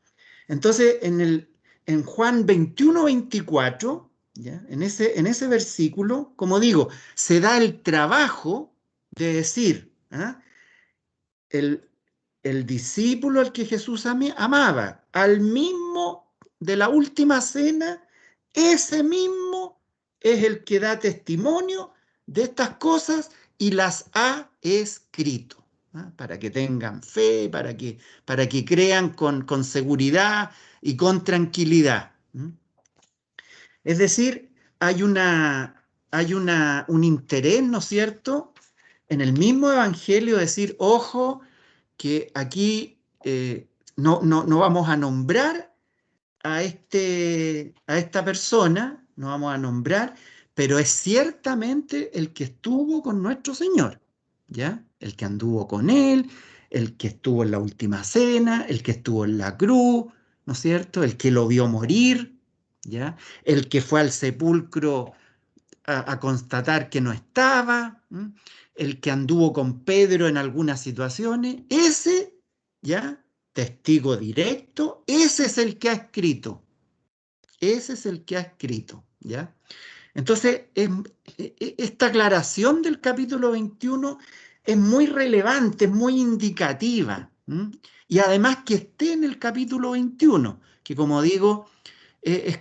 Entonces, en Juan 21, 24, ¿ya? En ese versículo, como digo, se da el trabajo de decir, ¿ah? El discípulo al que Jesús amaba, al mismo de la última cena, ese mismo es el que da testimonio de estas cosas y las ha escrito, ¿ah? Para que tengan fe, para que crean con seguridad y con tranquilidad. Es decir, hay un interés, ¿no es cierto?, en el mismo evangelio, decir, ojo, que aquí no vamos a nombrar a esta persona, no vamos a nombrar, pero es ciertamente el que estuvo con nuestro Señor, ¿ya? El que anduvo con Él, el que estuvo en la última cena, el que estuvo en la cruz, ¿no es cierto? El que lo vio morir, ¿ya? El que fue al sepulcro a constatar que no estaba, ¿m? El que anduvo con Pedro en algunas situaciones, ese, ¿ya? Testigo directo, ese es el que ha escrito. Ese es el que ha escrito, ¿ya? Entonces, esta aclaración del capítulo 21 es muy relevante, es muy indicativa. ¿M? Y además que esté en el capítulo 21, que como digo, es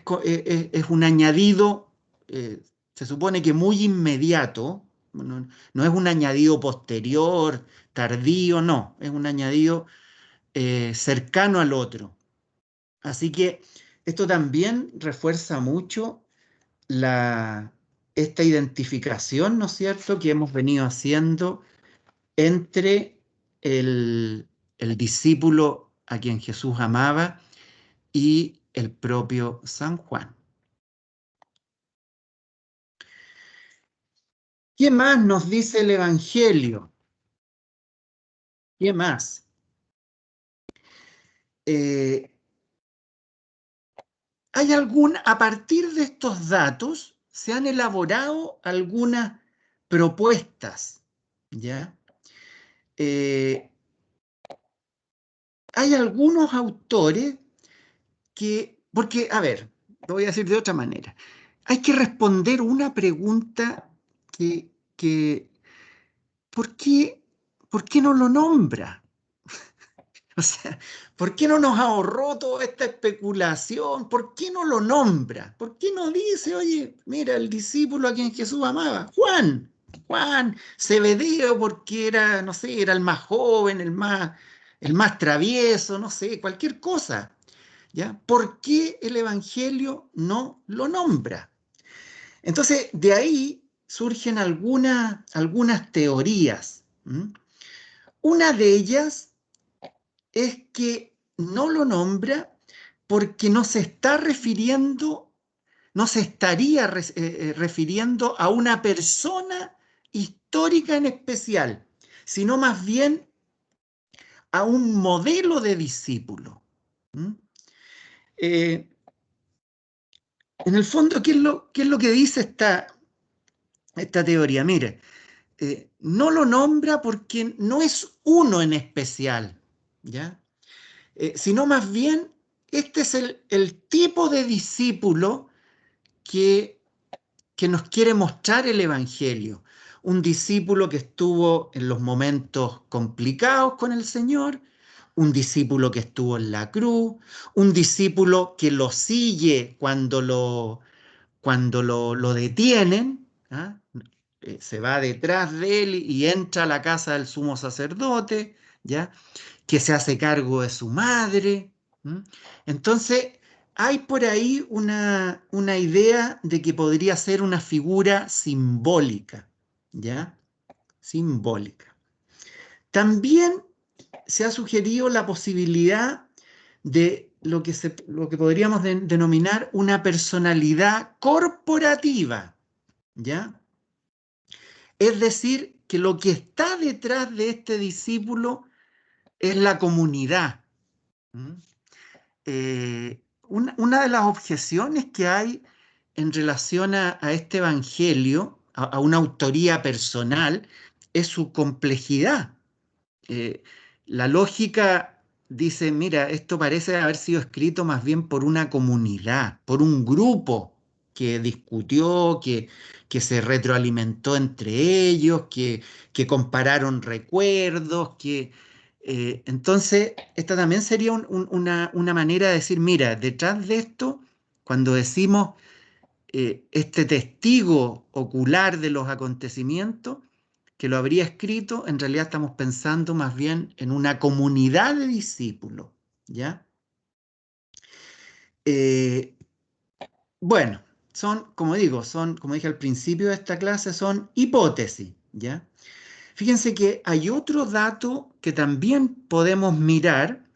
un añadido, se supone que muy inmediato, no es un añadido posterior, tardío, no, es un añadido cercano al otro. Así que esto también refuerza mucho esta identificación, ¿no es cierto?, que hemos venido haciendo entre el discípulo a quien Jesús amaba y el propio San Juan. ¿Qué más nos dice el Evangelio? ¿Qué más? A partir de estos datos se han elaborado algunas propuestas, ¿ya? Hay algunos autores porque, a ver, lo voy a decir de otra manera, hay que responder una pregunta que ¿por qué no lo nombra? O sea, ¿por qué no nos ahorró toda esta especulación? ¿Por qué no lo nombra? ¿Por qué no dice, oye, mira, el discípulo a quien Jesús amaba, Juan, Zebedeo, porque era, no sé, era el más joven, el más travieso, no sé, cualquier cosa, ¿ya? ¿Por qué el Evangelio no lo nombra? Entonces, de ahí surgen algunas teorías. Una de ellas es que no lo nombra porque no se estaría refiriendo a una persona histórica en especial, sino más bien a un modelo de discípulo. En el fondo, ¿qué es lo que dice esta teoría? Mire, no lo nombra porque no es uno en especial, ¿ya? Sino más bien este es el tipo de discípulo que nos quiere mostrar el Evangelio. Un discípulo que estuvo en los momentos complicados con el Señor, un discípulo que estuvo en la cruz, un discípulo que lo sigue cuando lo detienen, ¿ah? Se va detrás de él y entra a la casa del sumo sacerdote, ¿ya? Que se hace cargo de su madre. Entonces, hay por ahí una idea de que podría ser una figura simbólica, ¿ya? Simbólica. También se ha sugerido la posibilidad de lo que podríamos denominar una personalidad corporativa, ¿ya? Es decir, que lo que está detrás de este discípulo es la comunidad. Una de las objeciones que hay en relación a este evangelio, a una autoría personal, es su complejidad. La lógica dice, mira, esto parece haber sido escrito más bien por una comunidad, por un grupo que discutió, que se retroalimentó entre ellos, que compararon recuerdos, entonces, esta también sería una manera de decir, mira, detrás de esto, cuando decimos este testigo ocular de los acontecimientos, que lo habría escrito, en realidad estamos pensando más bien en una comunidad de discípulos, ¿ya? Bueno, como dije al principio de esta clase, son hipótesis, ¿ya? Fíjense que hay otro dato que también podemos mirar,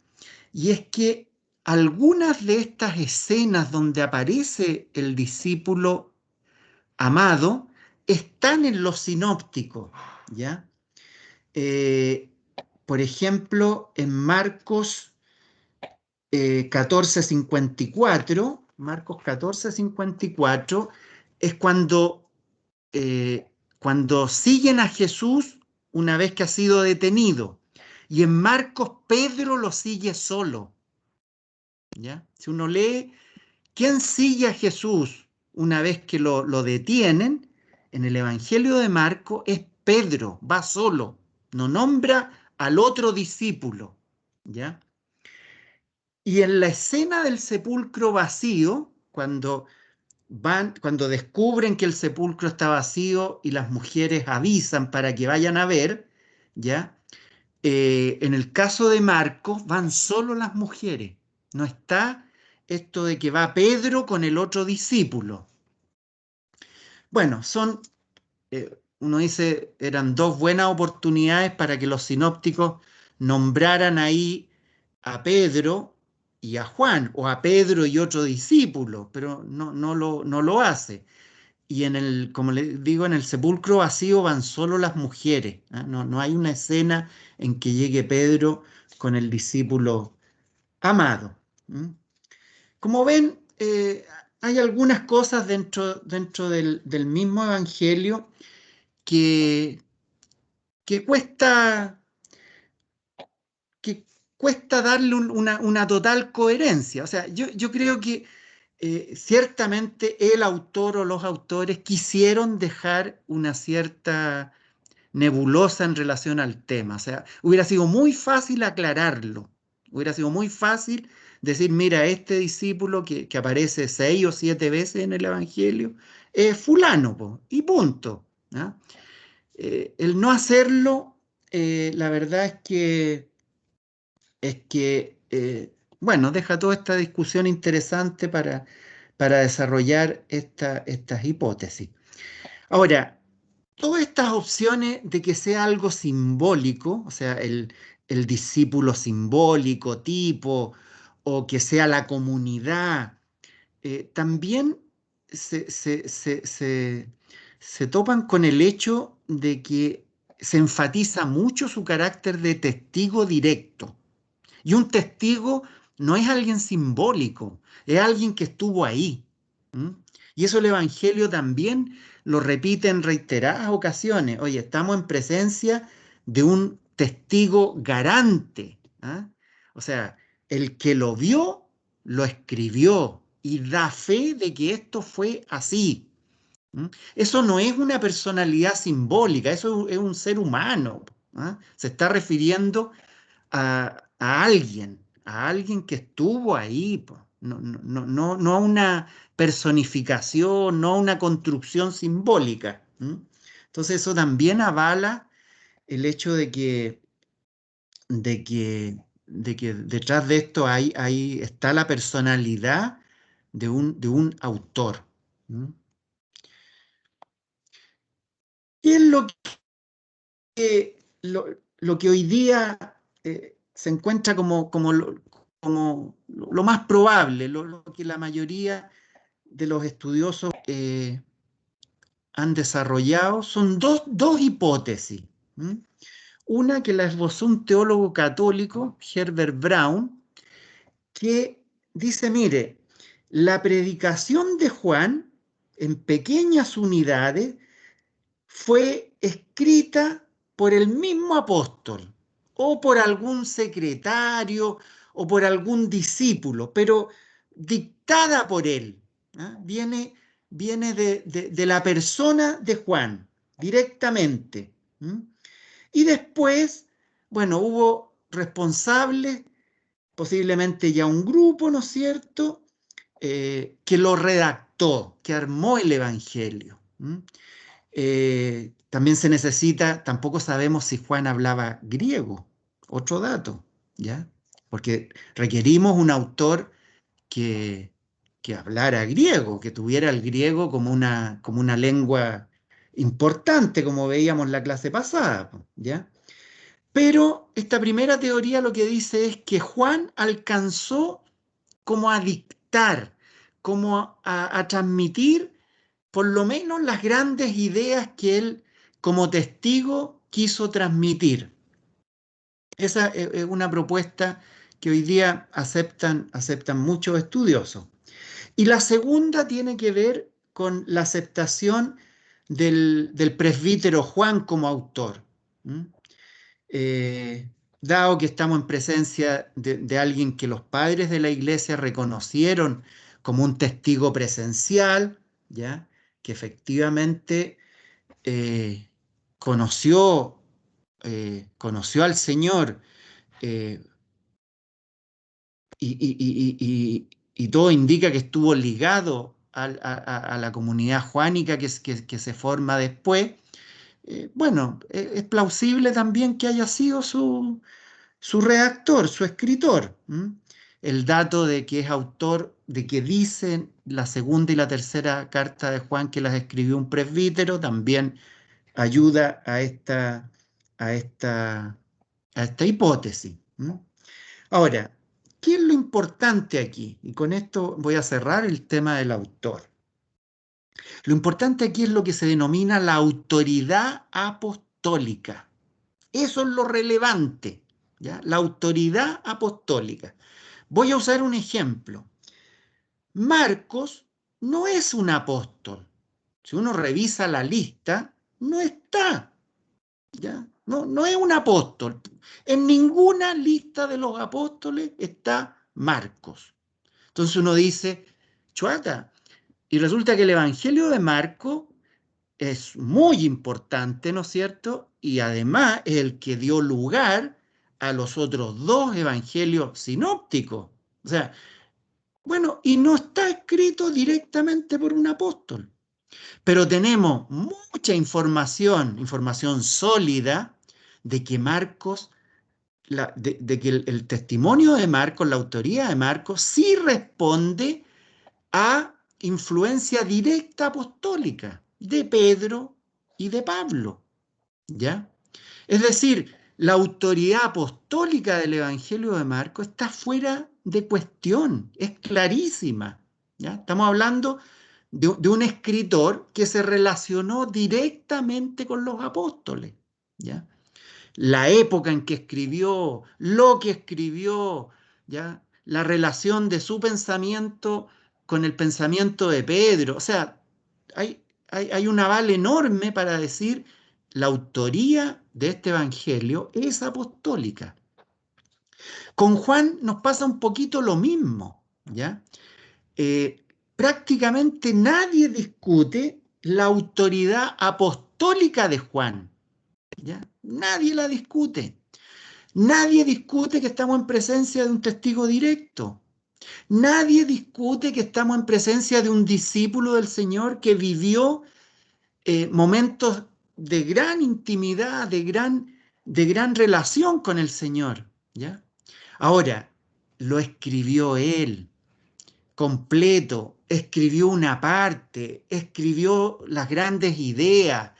y es que algunas de estas escenas donde aparece el discípulo amado están en los sinópticos, ¿ya? Por ejemplo, en Marcos 14:54, Marcos 14:54, es cuando siguen a Jesús una vez que ha sido detenido. Y en Marcos, Pedro lo sigue solo. ¿Ya? Si uno lee, ¿quién sigue a Jesús una vez que lo detienen? En el Evangelio de Marcos es Pedro, va solo, no nombra al otro discípulo. ¿Ya? Y en la escena del sepulcro vacío, cuando descubren que el sepulcro está vacío y las mujeres avisan para que vayan a ver, ¿ya? En el caso de Marcos van solo las mujeres, no está esto de que va Pedro con el otro discípulo. Bueno, uno dice, eran dos buenas oportunidades para que los sinópticos nombraran ahí a Pedro y a Juan, o a Pedro y otro discípulo, pero no lo hace. Y como les digo, en el sepulcro vacío van solo las mujeres. ¿Eh? No hay una escena en que llegue Pedro con el discípulo amado. ¿Mm? Como ven, hay algunas cosas dentro del mismo evangelio que, que cuesta, que cuesta darle una total coherencia. O sea, yo creo que ciertamente el autor o los autores quisieron dejar una cierta nebulosa en relación al tema. O sea, hubiera sido muy fácil aclararlo. Hubiera sido muy fácil decir, mira, este discípulo que aparece 6 o 7 veces en el Evangelio es fulano, po, y punto. ¿Ah? El no hacerlo, la verdad bueno, deja toda esta discusión interesante para desarrollar estas hipótesis. Ahora, todas estas opciones de que sea algo simbólico, o sea, el discípulo simbólico tipo, o que sea la comunidad, también se topan con el hecho de que se enfatiza mucho su carácter de testigo directo. Y un testigo no es alguien simbólico, es alguien que estuvo ahí. ¿Mm? Y eso el Evangelio también lo repite en reiteradas ocasiones. Oye, estamos en presencia de un testigo garante. ¿Ah? O sea, el que lo vio, lo escribió y da fe de que esto fue así. ¿Mm? Eso no es una personalidad simbólica, eso es un ser humano. ¿Ah? Se está refiriendo a alguien que estuvo ahí, po. No a una personificación, no a una construcción simbólica. Entonces eso también avala el hecho de que detrás de esto ahí está la personalidad de un autor. ¿Qué es lo que hoy día se encuentra como lo más probable, lo que la mayoría de los estudiosos han desarrollado? Son dos hipótesis. Una que la esbozó un teólogo católico, Herbert Brown, que dice, mire, la predicación de Juan en pequeñas unidades fue escrita por el mismo apóstol o por algún secretario o por algún discípulo, pero dictada por él. ¿Ah? Viene de la persona de Juan, directamente. Y después, bueno, hubo responsables, posiblemente ya un grupo, ¿no es cierto?, que lo redactó, que armó el Evangelio. También se necesita, tampoco sabemos si Juan hablaba griego, otro dato, ¿ya? Porque requerimos un autor que hablara griego, que tuviera el griego como una lengua importante, como veíamos en la clase pasada, ¿ya? Pero esta primera teoría lo que dice es que Juan alcanzó como a dictar, como a transmitir por lo menos las grandes ideas que él como testigo quiso transmitir. Esa es una propuesta que hoy día aceptan muchos estudiosos. Y la segunda tiene que ver con la aceptación del presbítero Juan como autor. Dado que estamos en presencia de alguien que los padres de la iglesia reconocieron como un testigo presencial, ¿ya? Que efectivamente conoció al Señor, y todo indica que estuvo ligado a la comunidad juánica que se forma después. Bueno, es plausible también que haya sido su redactor, su escritor. El dato de que es autor, de que dicen la segunda y la tercera carta de Juan que las escribió un presbítero, también ayuda a esta hipótesis. Ahora, ¿qué es lo importante aquí? Y con esto voy a cerrar el tema del autor. Lo importante aquí es lo que se denomina la autoridad apostólica. Eso es lo relevante, ¿ya? La autoridad apostólica. Voy a usar un ejemplo. Marcos no es un apóstol. Si uno revisa la lista, no está, ¿ya? No es un apóstol. En ninguna lista de los apóstoles está Marcos. Entonces uno dice, chuata, y resulta que el Evangelio de Marcos es muy importante, ¿no es cierto? Y además es el que dio lugar a los otros dos evangelios sinópticos. O sea, bueno, y no está escrito directamente por un apóstol. Pero tenemos mucha información sólida de que Marcos, de que el testimonio de Marcos, la autoría de Marcos, sí responde a influencia directa apostólica de Pedro y de Pablo, ¿ya? Es decir, la autoridad apostólica del Evangelio de Marcos está fuera de cuestión, es clarísima, ¿ya? Estamos hablando de un escritor que se relacionó directamente con los apóstoles, ¿ya? La época en que escribió, lo que escribió, ¿ya? La relación de su pensamiento con el pensamiento de Pedro. O sea, hay un aval enorme para decir la autoría de este evangelio es apostólica. Con Juan nos pasa un poquito lo mismo, ¿ya? Prácticamente nadie discute la autoridad apostólica de Juan, ¿ya? Nadie la discute. Nadie discute que estamos en presencia de un testigo directo. Nadie discute que estamos en presencia de un discípulo del Señor que vivió momentos de gran intimidad, de gran relación con el Señor, ¿ya? Ahora, lo escribió él completo, escribió una parte, escribió las grandes ideas,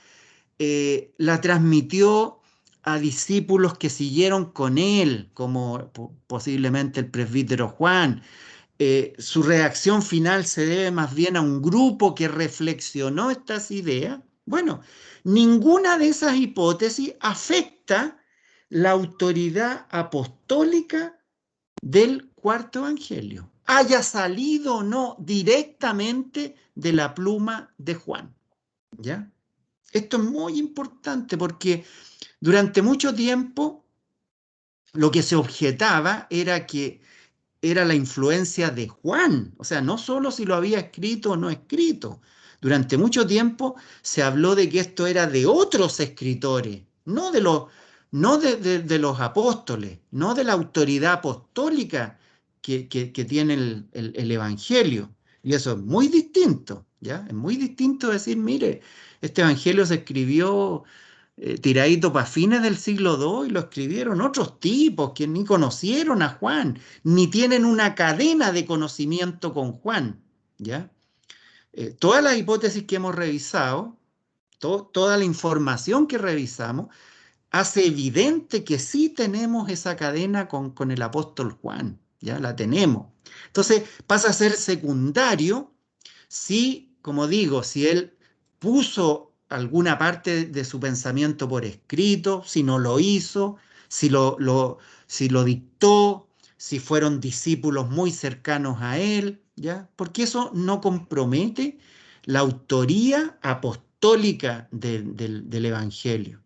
la transmitió a discípulos que siguieron con él, como posiblemente el presbítero Juan. Su reacción final se debe más bien a un grupo que reflexionó estas ideas. Bueno, ninguna de esas hipótesis afecta la autoridad apostólica del cuarto evangelio, haya salido o no directamente de la pluma de Juan, ¿ya? Esto es muy importante porque durante mucho tiempo lo que se objetaba era que era la influencia de Juan, o sea, no solo si lo había escrito o no escrito. Durante mucho tiempo se habló de que esto era de otros escritores, no de los apóstoles, no de la autoridad apostólica que tiene el Evangelio. Y eso es muy distinto, ¿ya? Es muy distinto decir, mire, este Evangelio se escribió tiradito para fines del siglo II y lo escribieron otros tipos que ni conocieron a Juan, ni tienen una cadena de conocimiento con Juan, ¿ya? Todas las hipótesis que hemos revisado, toda la información que revisamos, hace evidente que sí tenemos esa cadena con el apóstol Juan, ¿ya? La tenemos. Entonces pasa a ser secundario si, como digo, si él puso alguna parte de su pensamiento por escrito, si no lo hizo, si lo dictó, si fueron discípulos muy cercanos a él, ¿ya? Porque eso no compromete la autoría apostólica del Evangelio.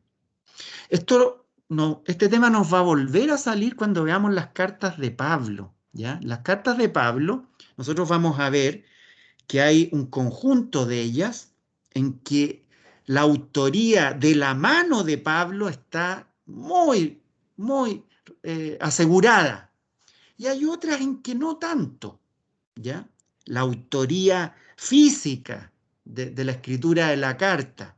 Este tema nos va a volver a salir cuando veamos las cartas de Pablo, ¿ya? Las cartas de Pablo, nosotros vamos a ver que hay un conjunto de ellas en que la autoría de la mano de Pablo está muy, muy asegurada. Y hay otras en que no tanto, ¿ya? La autoría física de la escritura de la carta.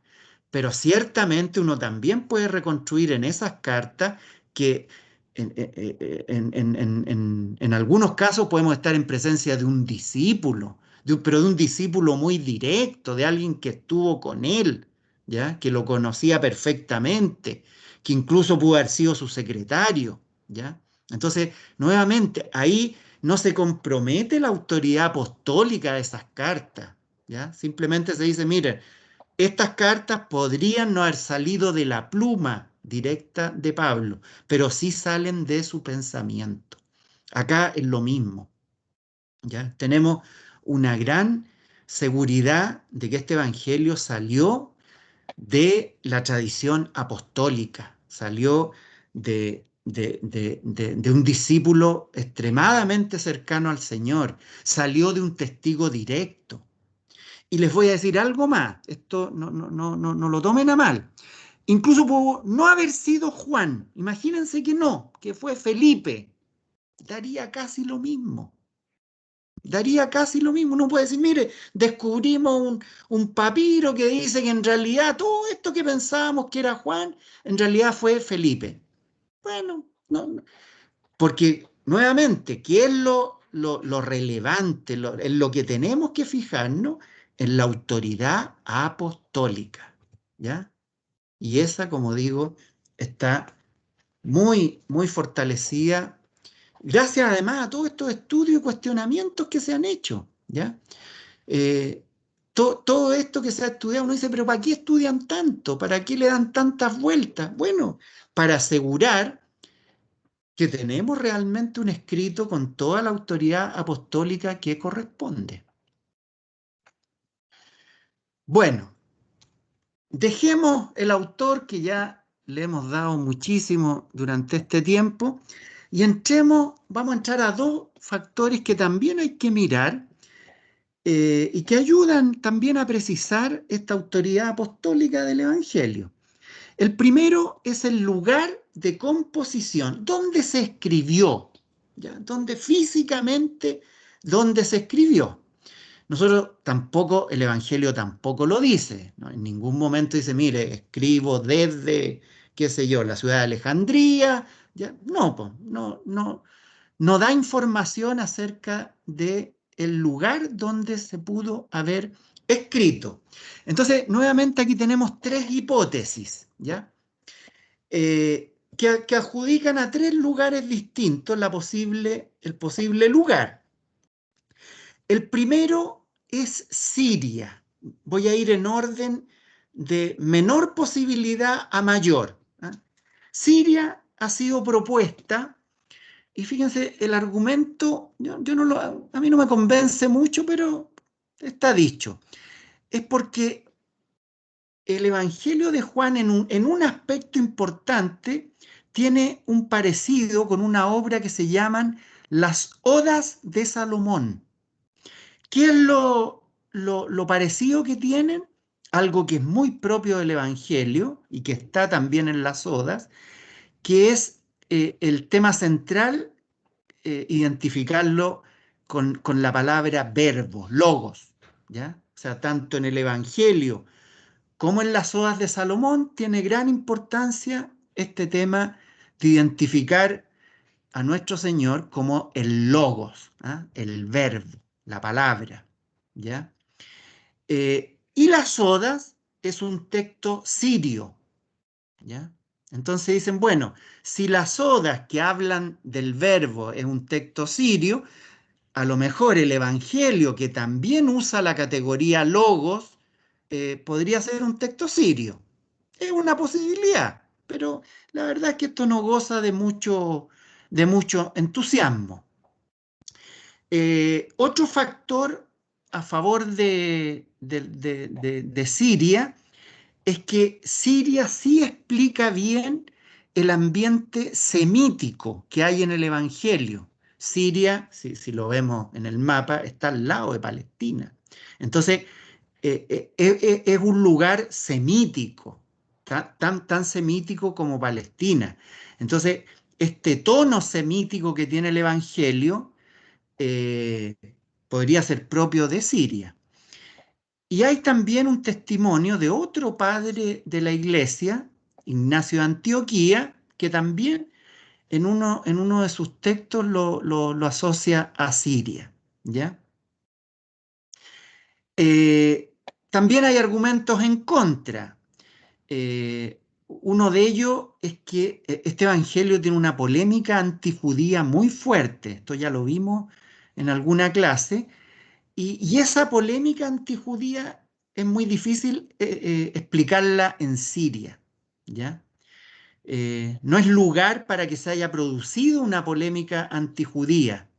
Pero ciertamente uno también puede reconstruir en esas cartas que en algunos casos podemos estar en presencia de un discípulo, pero de un discípulo muy directo, de alguien que estuvo con él, ¿ya? Que lo conocía perfectamente, que incluso pudo haber sido su secretario, ¿ya? Entonces, nuevamente, ahí no se compromete la autoridad apostólica de esas cartas, ¿ya? Simplemente se dice, miren, estas cartas podrían no haber salido de la pluma directa de Pablo, pero sí salen de su pensamiento. Acá es lo mismo, ¿ya? Tenemos una gran seguridad de que este evangelio salió de la tradición apostólica, salió de un discípulo extremadamente cercano al Señor, salió de un testigo directo. Y les voy a decir algo más, esto no lo tomen a mal. Incluso pudo no haber sido Juan, imagínense que no, que fue Felipe, daría casi lo mismo. Daría casi lo mismo. Uno puede decir, mire, descubrimos un papiro que dice que en realidad todo esto que pensábamos que era Juan, en realidad fue Felipe. Bueno, no, porque nuevamente, ¿qué es lo relevante, en lo que tenemos que fijarnos? En la autoridad apostólica, ¿ya? Y esa, como digo, está muy, muy fortalecida gracias además a todos estos estudios y cuestionamientos que se han hecho, ¿ya? Todo esto que se ha estudiado, uno dice, pero ¿para qué estudian tanto? ¿Para qué le dan tantas vueltas? Bueno, para asegurar que tenemos realmente un escrito con toda la autoridad apostólica que corresponde. Bueno, dejemos el autor que ya le hemos dado muchísimo durante este tiempo y vamos a entrar a dos factores que también hay que mirar y que ayudan también a precisar esta autoridad apostólica del Evangelio. El primero es el lugar de composición, donde se escribió, ¿ya? Donde físicamente, donde se escribió. Nosotros tampoco, el Evangelio tampoco lo dice, ¿no? En ningún momento dice, mire, escribo desde, qué sé yo, la ciudad de Alejandría, ¿ya? No da información acerca del lugar donde se pudo haber escrito. Entonces, nuevamente aquí tenemos tres hipótesis, ¿ya? Que adjudican a tres lugares distintos el posible lugar. El primero es Siria. Voy a ir en orden de menor posibilidad a mayor, ¿eh? Siria ha sido propuesta, y fíjense, el argumento, a mí no me convence mucho, pero está dicho. Es porque el Evangelio de Juan en un aspecto importante tiene un parecido con una obra que se llaman las Odas de Salomón. ¿Qué es lo parecido que tienen? Algo que es muy propio del Evangelio y que está también en las Odas, que es el tema central, identificarlo con la palabra verbo, logos, ¿ya? O sea, tanto en el Evangelio como en las Odas de Salomón tiene gran importancia este tema de identificar a nuestro Señor como el logos, ¿ah? El verbo, la palabra, ¿ya? Y las Odas es un texto sirio, ¿ya? Entonces dicen, bueno, si las Odas que hablan del verbo es un texto sirio, a lo mejor el Evangelio, que también usa la categoría logos, podría ser un texto sirio. Es una posibilidad, pero la verdad es que esto no goza de mucho de mucho entusiasmo. Otro factor a favor de Siria es que Siria sí explica bien el ambiente semítico que hay en el Evangelio. Siria, si lo vemos en el mapa, está al lado de Palestina. Entonces, es un lugar semítico, tan semítico como Palestina. Entonces, este tono semítico que tiene el Evangelio podría ser propio de Siria. Y hay también un testimonio de otro padre de la iglesia, Ignacio de Antioquía, que también en uno de sus textos lo asocia a Siria, ¿ya? También hay argumentos en contra. Uno de ellos es que este evangelio tiene una polémica antojudía muy fuerte. Esto ya lo vimos en alguna clase. Y esa polémica antijudía es muy difícil explicarla en Siria, ¿ya? No es lugar para que se haya producido una polémica antijudía,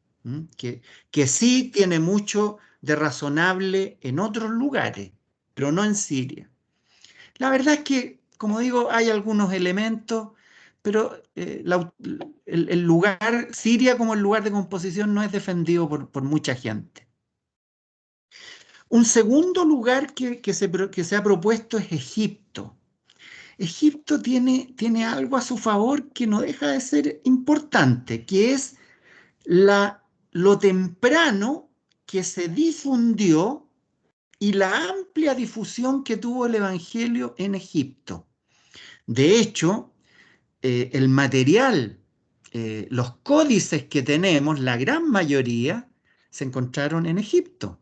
que sí tiene mucho de razonable en otros lugares, pero no en Siria. La verdad es que, como digo, hay algunos elementos, pero el lugar, Siria como el lugar de composición no es defendido por mucha gente. Un segundo lugar que se ha propuesto es Egipto. Egipto tiene algo a su favor que no deja de ser importante, que es lo temprano que se difundió y la amplia difusión que tuvo el Evangelio en Egipto. De hecho, el material, los códices que tenemos, la gran mayoría, se encontraron en Egipto.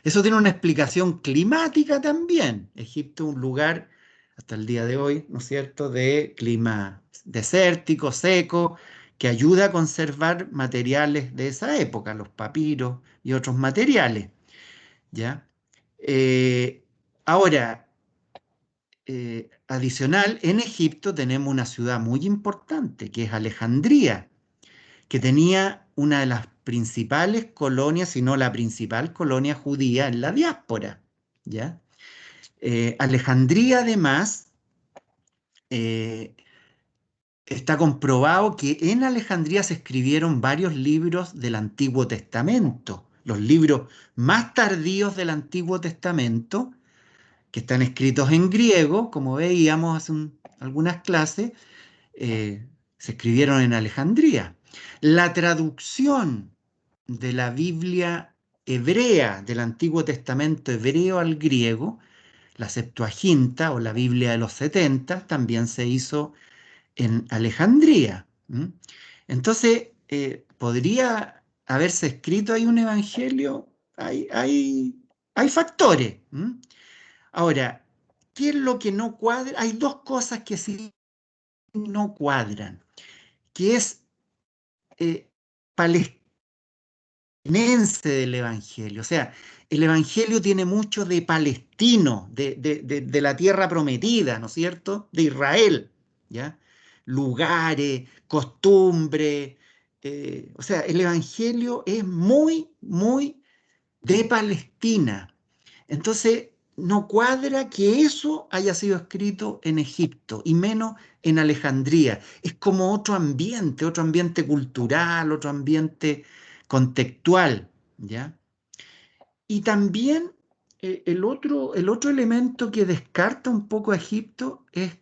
Eso tiene una explicación climática también. Egipto es un lugar, hasta el día de hoy, ¿no es cierto?, de clima desértico, seco, que ayuda a conservar materiales de esa época, los papiros y otros materiales, ¿ya? Ahora, adicional, en Egipto tenemos una ciudad muy importante, que es Alejandría, que tenía una de las principales colonias, si no la principal colonia judía en la diáspora, ¿ya? Alejandría, además, está comprobado que en Alejandría se escribieron varios libros del Antiguo Testamento, los libros más tardíos del Antiguo Testamento, que están escritos en griego, como veíamos hace algunas clases, se escribieron en Alejandría. La traducción de la Biblia hebrea, del Antiguo Testamento hebreo al griego, la Septuaginta o la Biblia de los 70, también se hizo en Alejandría. Entonces, ¿podría haberse escrito ahí un evangelio? Hay factores. Ahora, ¿qué es lo que no cuadra? Hay dos cosas que sí no cuadran, que es palestinense del Evangelio. O sea, el Evangelio tiene mucho de palestino, de la tierra prometida, ¿no es cierto?, de Israel, ¿ya? Lugares, costumbres. O sea, el Evangelio es muy, muy de Palestina. Entonces, no cuadra que eso haya sido escrito en Egipto y menos en Alejandría. Es como otro ambiente cultural, otro ambiente contextual, ¿ya? Y también el otro elemento que descarta un poco a Egipto es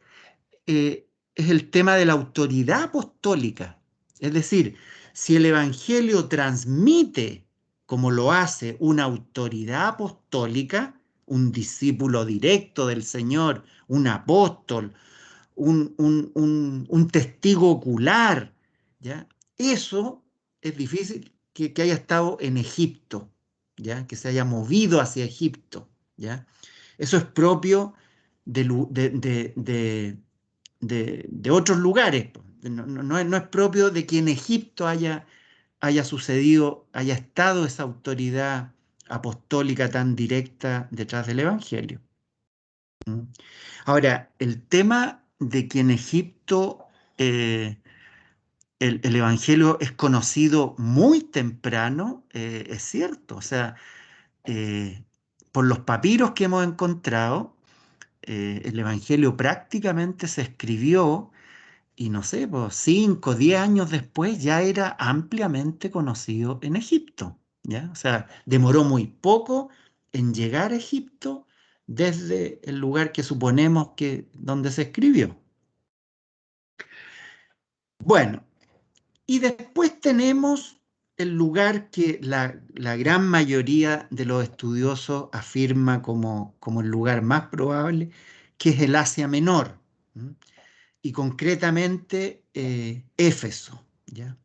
el tema de la autoridad apostólica. Es decir, si el Evangelio transmite, como lo hace una autoridad apostólica, un discípulo directo del Señor, un apóstol, un testigo ocular, ¿ya? Eso es difícil que haya estado en Egipto, ¿ya? Que se haya movido hacia Egipto, ¿ya? Eso es propio de otros lugares. No es propio de que en Egipto haya sucedido, haya estado esa autoridad apostólica tan directa detrás del Evangelio. Ahora, el tema de que en Egipto el Evangelio es conocido muy temprano, es cierto. O sea, por los papiros que hemos encontrado, el Evangelio prácticamente se escribió y no sé, pues 5, 10 años después ya era ampliamente conocido en Egipto, ¿ya? O sea, demoró muy poco en llegar a Egipto desde el lugar que suponemos que donde se escribió. Bueno, y después tenemos el lugar que la gran mayoría de los estudiosos afirma como el lugar más probable, que es el Asia Menor, ¿m? Y concretamente Éfeso, ¿ya?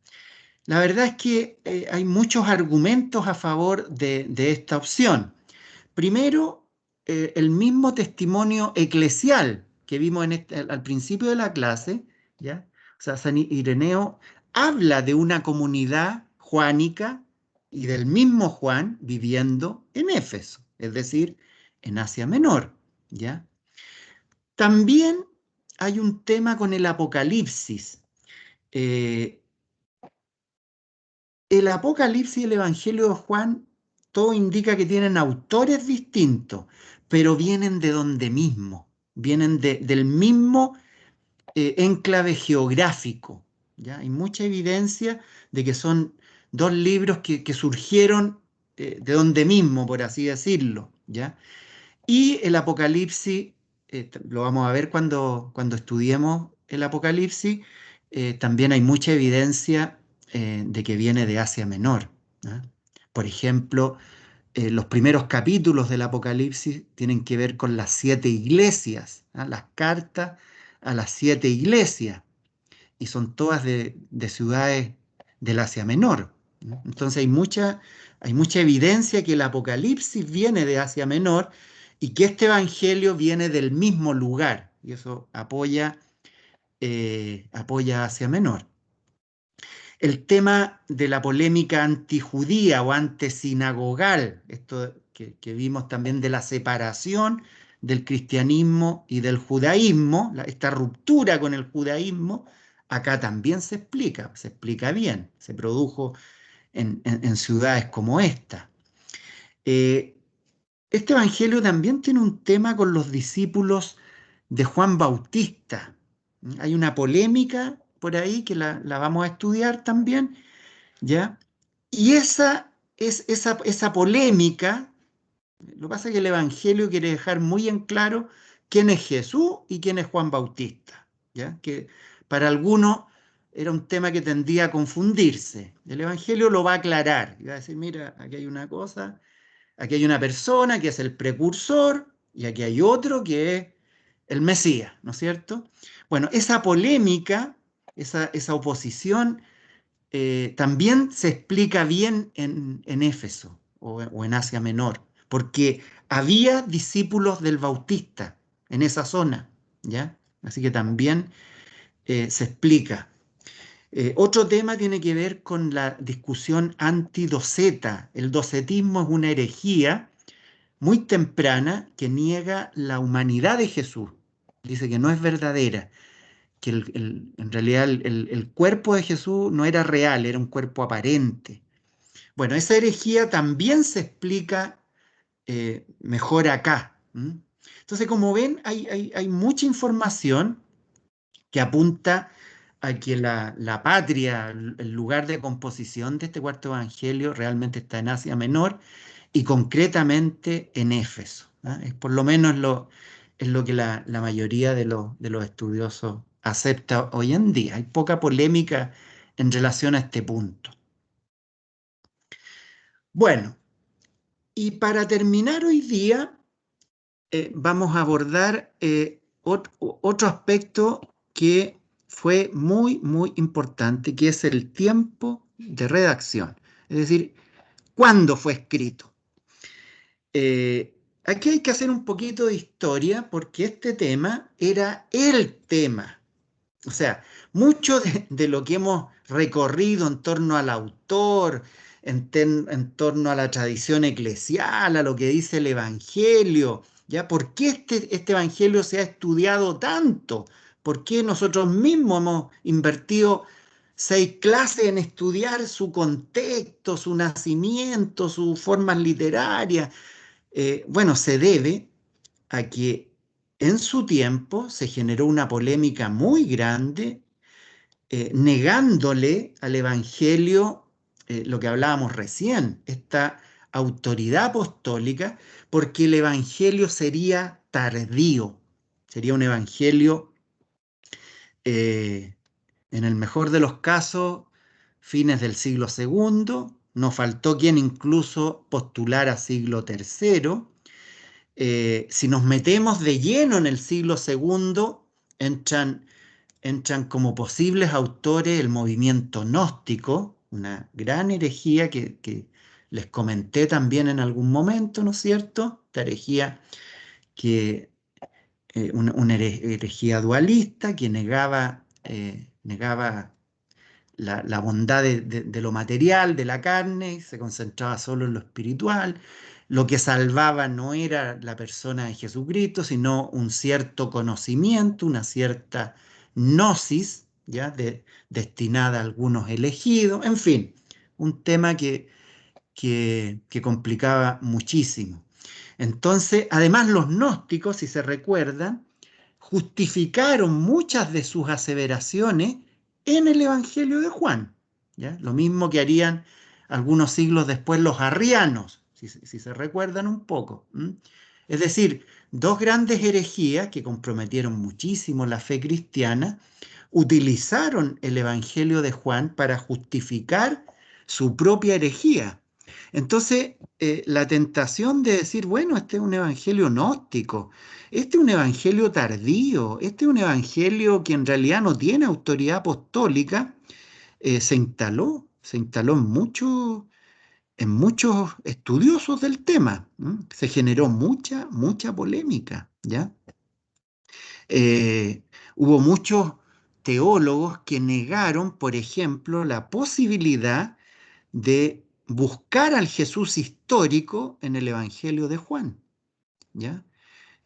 La verdad es que hay muchos argumentos a favor de esta opción. Primero, el mismo testimonio eclesial que vimos al principio de la clase, ¿ya? O sea, San Ireneo habla de una comunidad juánica y del mismo Juan viviendo en Éfeso, es decir, en Asia Menor, ¿ya? También hay un tema con el Apocalipsis. Eh, el Apocalipsis y el Evangelio de Juan, todo indica que tienen autores distintos, pero vienen de donde mismo, vienen del mismo enclave geográfico, ¿ya? Hay mucha evidencia de que son dos libros que surgieron de donde mismo, por así decirlo, ¿ya? Y el Apocalipsis, lo vamos a ver cuando estudiemos el Apocalipsis, también hay mucha evidencia de que viene de Asia Menor, ¿ah? Por ejemplo, los primeros capítulos del Apocalipsis tienen que ver con las 7 iglesias, ¿ah? Las cartas a las 7 iglesias, y son todas de ciudades del Asia Menor, ¿no? Entonces hay mucha evidencia que el Apocalipsis viene de Asia Menor y que este Evangelio viene del mismo lugar, y eso apoya Asia Menor. El tema de la polémica antijudía o antesinagogal, esto que vimos también de la separación del cristianismo y del judaísmo, esta ruptura con el judaísmo, acá también se explica bien, se produjo en ciudades como esta. Este evangelio también tiene un tema con los discípulos de Juan Bautista. Hay una polémica por ahí que la vamos a estudiar también, ¿ya? Y esa polémica, lo que pasa es que el Evangelio quiere dejar muy en claro quién es Jesús y quién es Juan Bautista, ¿ya? Que para algunos era un tema que tendía a confundirse. El Evangelio lo va a aclarar y va a decir, mira, aquí hay una cosa, aquí hay una persona que es el precursor y aquí hay otro que es el Mesías, ¿no es cierto? Bueno, esa polémica, esa oposición, también se explica bien en Éfeso o en Asia Menor, porque había discípulos del Bautista en esa zona, ¿ya? Así que también se explica. Otro tema tiene que ver con la discusión antidoceta. El docetismo es una herejía muy temprana que niega la humanidad de Jesús. Dice que no es verdadera, que en realidad el cuerpo de Jesús no era real, era un cuerpo aparente. Bueno, esa herejía también se explica mejor acá. Entonces, como ven, hay mucha información que apunta a que la patria, el lugar de composición de este cuarto evangelio realmente está en Asia Menor y concretamente en Éfeso, ¿ah? Es por lo menos es lo que la mayoría de los estudiosos acepta hoy en día. Hay poca polémica en relación a este punto. Bueno, y para terminar hoy día, vamos a abordar otro aspecto que fue muy, muy importante, que es el tiempo de redacción. Es decir, ¿cuándo fue escrito? Aquí hay que hacer un poquito de historia porque este tema era el tema. O sea, mucho de lo que hemos recorrido en torno al autor, en torno a la tradición eclesial, a lo que dice el Evangelio, ¿ya? ¿Por qué este Evangelio se ha estudiado tanto? ¿Por qué nosotros mismos hemos invertido 6 clases en estudiar su contexto, su nacimiento, sus formas literarias. Bueno, se debe a que en su tiempo se generó una polémica muy grande, negándole al Evangelio lo que hablábamos recién, esta autoridad apostólica, porque el Evangelio sería tardío, sería un Evangelio, en el mejor de los casos, fines del siglo II, nos faltó quien incluso postulara siglo III. Si nos metemos de lleno en el siglo II, entran como posibles autores el movimiento gnóstico, una gran herejía que les comenté también en algún momento, ¿no es cierto? Esta herejía una herejía dualista que negaba la bondad de lo material, de la carne, y se concentraba solo en lo espiritual. Lo que salvaba no era la persona de Jesucristo, sino un cierto conocimiento, una cierta gnosis, ¿ya? Destinada a algunos elegidos, en fin, un tema que complicaba muchísimo. Entonces, además los gnósticos, si se recuerdan, justificaron muchas de sus aseveraciones en el Evangelio de Juan, ¿ya? Lo mismo que harían algunos siglos después los arrianos, si se recuerdan un poco. Es decir, dos grandes herejías que comprometieron muchísimo la fe cristiana, utilizaron el Evangelio de Juan para justificar su propia herejía. Entonces, la tentación de decir, bueno, este es un evangelio gnóstico, este es un evangelio tardío, este es un evangelio que en realidad no tiene autoridad apostólica, se instaló en muchos estudiosos del tema. Se generó mucha polémica, ¿ya? Hubo muchos teólogos que negaron, por ejemplo, la posibilidad de buscar al Jesús histórico en el Evangelio de Juan, ¿ya?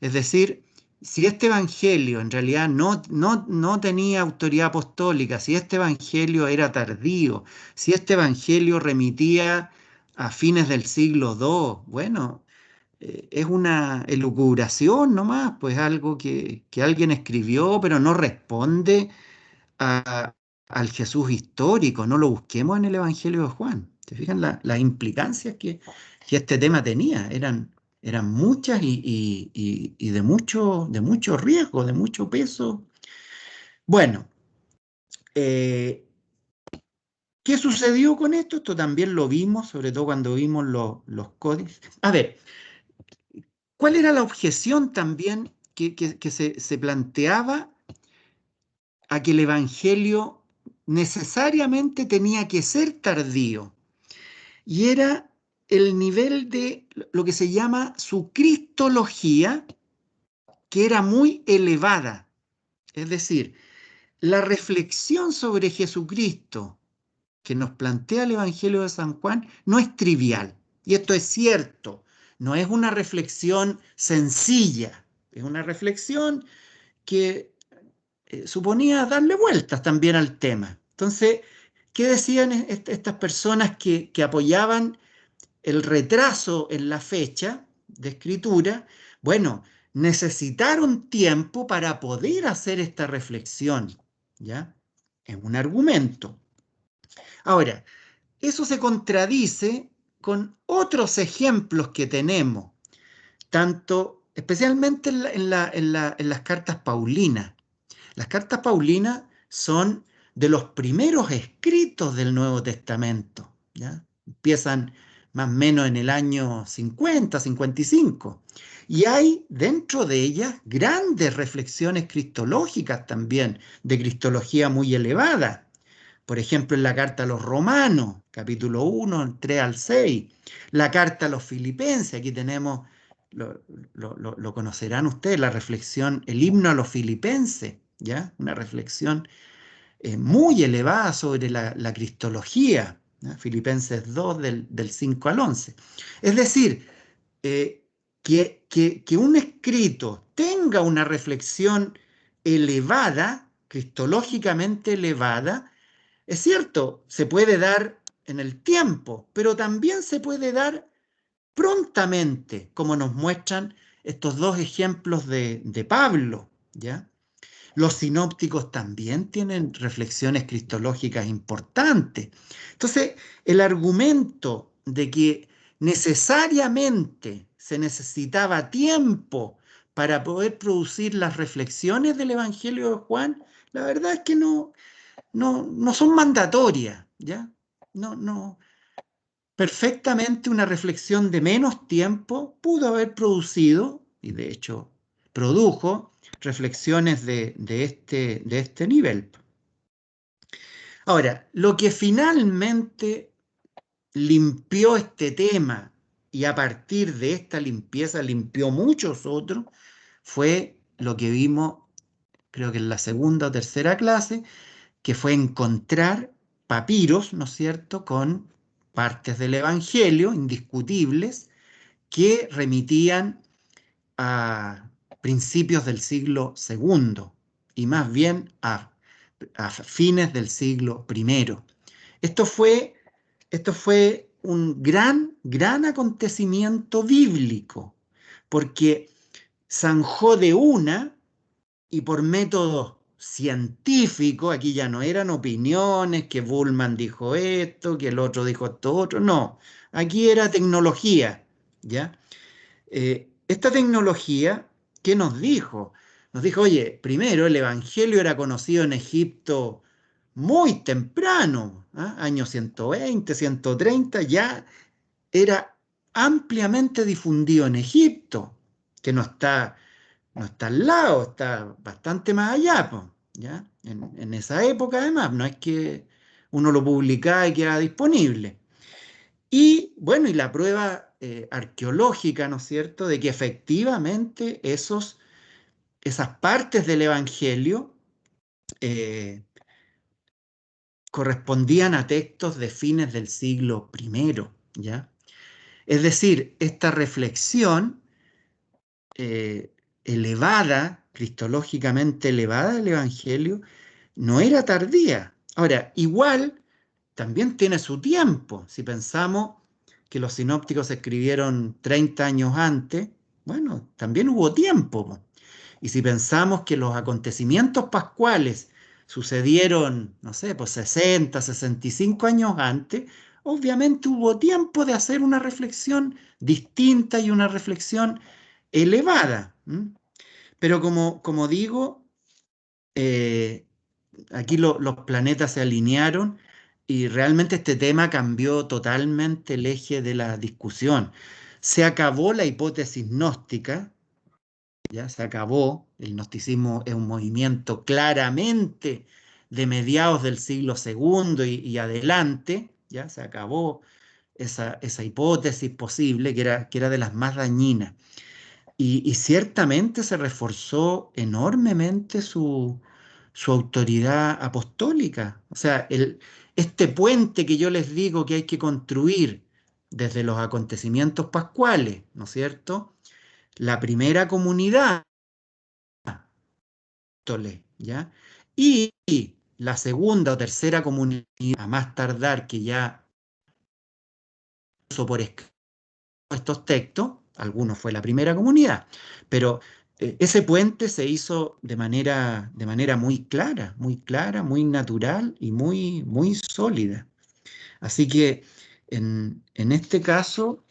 Es decir, si este Evangelio en realidad no tenía autoridad apostólica, si este Evangelio era tardío, si este Evangelio remitía a fines del siglo II, bueno, es una elucubración nomás, pues algo que alguien escribió, pero no responde al Jesús histórico, no lo busquemos en el Evangelio de Juan. ¿Se fijan las implicancias que este tema tenía? Eran muchas y de mucho riesgo, de mucho peso. Bueno, ¿qué sucedió con esto? Esto también lo vimos, sobre todo cuando vimos los códices. A ver, ¿cuál era la objeción también que se planteaba a que el Evangelio necesariamente tenía que ser tardío? Y era el nivel de lo que se llama su cristología, que era muy elevada. Es decir, la reflexión sobre Jesucristo que nos plantea el Evangelio de San Juan no es trivial. Y esto es cierto, no es una reflexión sencilla, es una reflexión que suponía darle vueltas también al tema. Entonces, ¿qué decían estas personas que apoyaban el retraso en la fecha de escritura? Bueno, necesitaron tiempo para poder hacer esta reflexión, ¿ya? Es un argumento. Ahora, eso se contradice con otros ejemplos que tenemos, especialmente en las cartas paulinas. Las cartas paulinas son de los primeros escritos del Nuevo Testamento, ¿ya? Empiezan más o menos en el año 50, 55. Y hay dentro de ellas grandes reflexiones cristológicas también, de cristología muy elevada. Por ejemplo, en la carta a los Romanos, capítulo 1, 3 al 6. La carta a los Filipenses, aquí tenemos, lo conocerán ustedes, la reflexión, el himno a los Filipenses, ¿ya? Una reflexión muy elevada sobre la cristología, ¿ya? Filipenses 2 del 5 al 11. Es decir, que un escrito tenga una reflexión elevada, cristológicamente elevada, Es cierto, se puede dar en el tiempo, pero también se puede dar prontamente, como nos muestran estos dos ejemplos de Pablo, ¿ya? Los sinópticos también tienen reflexiones cristológicas importantes. Entonces, el argumento de que necesariamente se necesitaba tiempo para poder producir las reflexiones del Evangelio de Juan, la verdad es que no son mandatorias, ¿ya? No. Perfectamente una reflexión de menos tiempo pudo haber producido, y de hecho produjo, reflexiones de este nivel. Ahora, lo que finalmente limpió este tema y a partir de esta limpieza limpió muchos otros, fue lo que vimos, creo que en la segunda o tercera clase, que fue encontrar papiros, ¿no es cierto?, con partes del Evangelio indiscutibles que remitían a principios del siglo II y más bien a fines del siglo I. Esto fue un gran acontecimiento bíblico, porque zanjó de una y por métodos científicos, aquí ya no eran opiniones, que Bullman dijo esto, que el otro dijo esto otro, no, aquí era tecnología, ¿ya? Esta tecnología, ¿qué nos dijo? Nos dijo, oye, primero el Evangelio era conocido en Egipto muy temprano, ¿ah? Años 120, 130, ya era ampliamente difundido en Egipto, que no está al lado, está bastante más allá, po, ¿ya? En esa época, además, no es que uno lo publicaba y quedaba disponible. Y bueno, y la prueba arqueológica, ¿no es cierto?, de que efectivamente esas partes del Evangelio correspondían a textos de fines del siglo I, ¿ya? Es decir, esta reflexión elevada, cristológicamente elevada del Evangelio, no era tardía. Ahora, igual también tiene su tiempo. Si pensamos que los sinópticos se escribieron 30 años antes, bueno, también hubo tiempo. Y si pensamos que los acontecimientos pascuales sucedieron, no sé, pues 60, 65 años antes, obviamente hubo tiempo de hacer una reflexión distinta y una reflexión elevada. Pero como digo, aquí los planetas se alinearon y realmente este tema cambió totalmente el eje de la discusión. Se acabó la hipótesis gnóstica, ya se acabó. El gnosticismo es un movimiento claramente de mediados del siglo II y adelante, ya se acabó esa hipótesis posible que era de las más dañinas. Y ciertamente se reforzó enormemente su autoridad apostólica. O sea, este puente que yo les digo que hay que construir desde los acontecimientos pascuales, ¿no es cierto? La primera comunidad, ¿ya? Y la segunda o tercera comunidad, a más tardar que ya por escrito estos textos, algunos fue la primera comunidad, pero ese puente se hizo de manera muy clara, muy natural y muy sólida. Así que en este caso,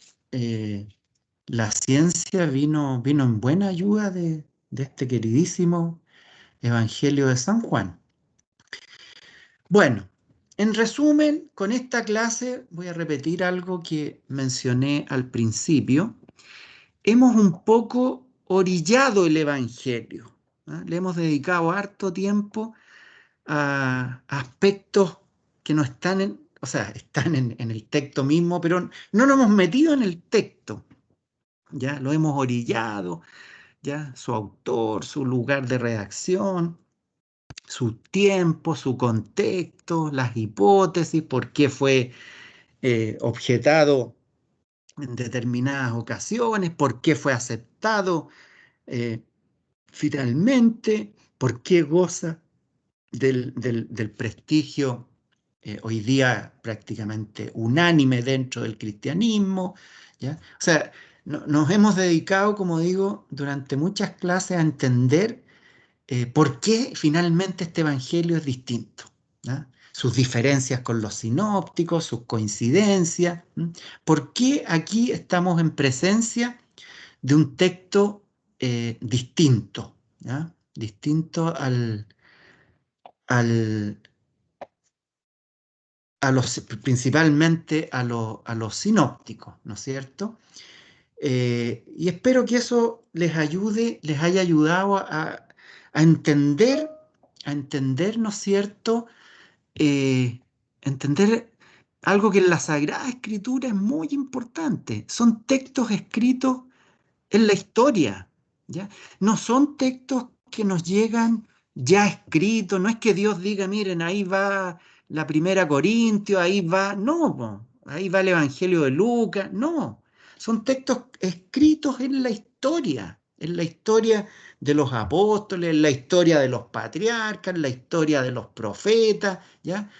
la ciencia vino en buena ayuda de este queridísimo Evangelio de San Juan. Bueno, en resumen, con esta clase voy a repetir algo que mencioné al principio. Hemos un poco orillado el Evangelio, ¿ah? Le hemos dedicado harto tiempo a aspectos que no están o sea, están en el texto mismo, pero no nos hemos metido en el texto, ya lo hemos orillado, ya su autor, su lugar de redacción, su tiempo, su contexto, las hipótesis, por qué fue objetado en determinadas ocasiones, por qué fue aceptado finalmente, por qué goza del prestigio hoy día prácticamente unánime dentro del cristianismo, ¿ya? O sea, nos hemos dedicado, como digo, durante muchas clases a entender por qué finalmente este evangelio es distinto, ¿ya? Sus diferencias con los sinópticos, sus coincidencias. ¿Por qué aquí estamos en presencia de un texto distinto, ¿ya? Distinto principalmente a los sinópticos, ¿no es cierto? Y espero que eso les haya ayudado a entender, ¿no es cierto? Entender algo que en la Sagrada Escritura es muy importante. Son textos escritos en la historia, ¿ya? No son textos que nos llegan ya escritos, no es que Dios diga, miren, ahí va la Primera Corintios, ahí va, no, ahí va el Evangelio de Lucas, no, son textos escritos en la historia de los apóstoles, en la historia de los patriarcas, en la historia de los profetas, ¿ya?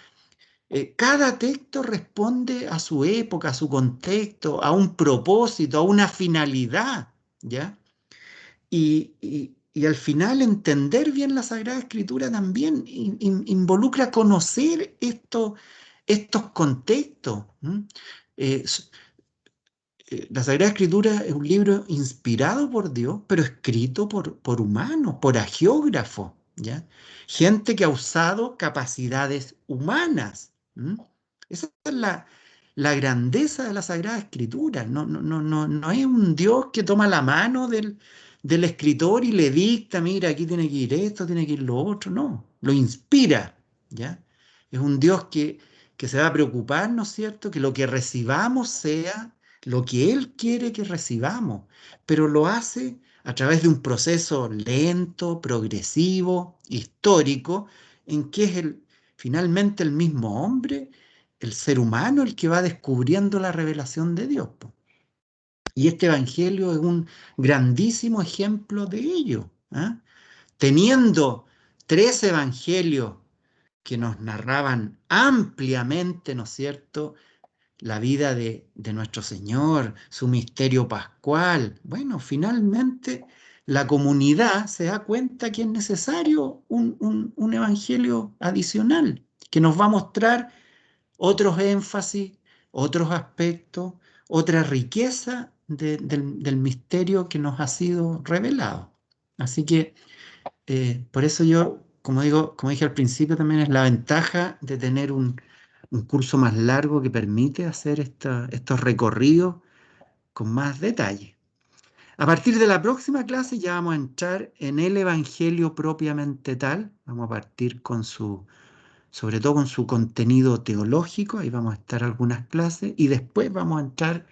Cada texto responde a su época, a su contexto, a un propósito, a una finalidad, ¿ya? Y al final entender bien la Sagrada Escritura también involucra conocer estos contextos. La Sagrada Escritura es un libro inspirado por Dios, pero escrito por humanos, por agiógrafos, ¿ya? Gente que ha usado capacidades humanas. Esa es la grandeza de la Sagrada Escritura. No es un Dios que toma la mano del escritor y le dicta, mira, aquí tiene que ir esto, tiene que ir lo otro. No, lo inspira, ¿ya? Es un Dios que se va a preocupar, ¿no es cierto?, que lo que recibamos sea lo que Él quiere que recibamos, pero lo hace a través de un proceso lento, progresivo, histórico, en que es finalmente el mismo hombre, el ser humano, el que va descubriendo la revelación de Dios. Y este evangelio es un grandísimo ejemplo de ello, ¿eh? Teniendo 3 evangelios que nos narraban ampliamente, ¿no es cierto?, la vida de nuestro Señor, su misterio pascual. Bueno, finalmente la comunidad se da cuenta que es necesario un evangelio adicional, que nos va a mostrar otros énfasis, otros aspectos, otra riqueza del misterio que nos ha sido revelado. Así que por eso yo, como dije al principio, también es la ventaja de tener un curso más largo que permite hacer estos recorridos con más detalle. A partir de la próxima clase ya vamos a entrar en el Evangelio propiamente tal. Vamos a partir sobre todo con su contenido teológico, ahí vamos a estar algunas clases, y después vamos a entrar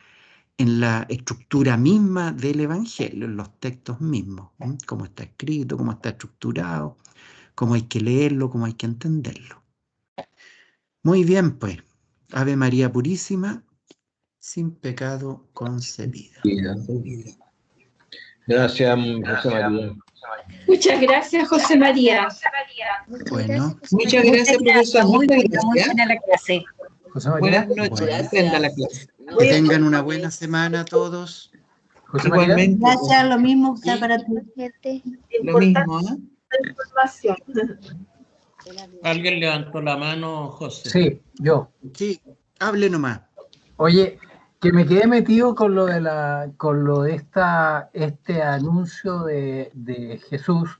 en la estructura misma del Evangelio, en los textos mismos, cómo está escrito, cómo está estructurado, cómo hay que leerlo, cómo hay que entenderlo. Muy bien, pues, Ave María Purísima, sin pecado concebida. Gracias, José María. Muchas gracias, José María. Bueno, Muchas gracias, profesor. Muy Muchas buena, muy gracias. buena la clase. José María, Buenas noches. Bueno. Aprenda la clase. que tengan una buena semana a todos. José María, Igualmente. Gracias, lo mismo Sí. para ti. Gente, Lo mismo, ¿eh? Información. Alguien levantó la mano, José. sí, yo. Sí, hable nomás. Oye, que me quedé metido con lo de este anuncio de Jesús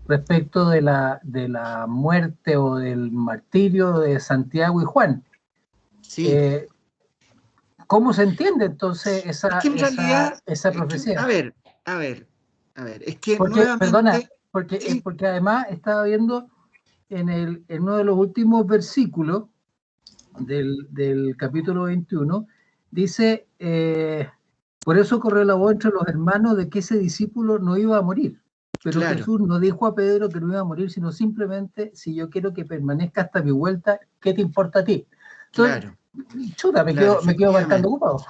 respecto de la muerte o del martirio de Santiago y Juan. Sí. ¿Cómo se entiende entonces Es que en realidad, esa profecía? a ver, es que Porque, nuevamente... perdona, sí. porque además estaba viendo en uno de los últimos versículos del capítulo 21, dice, por eso corrió la voz entre los hermanos de que ese discípulo no iba a morir. Pero Claro. Jesús no dijo a Pedro que no iba a morir, sino simplemente, si yo quiero que permanezca hasta mi vuelta, ¿qué te importa a ti? Entonces, Claro. chuta, me Claro, quedo bastante ocupado.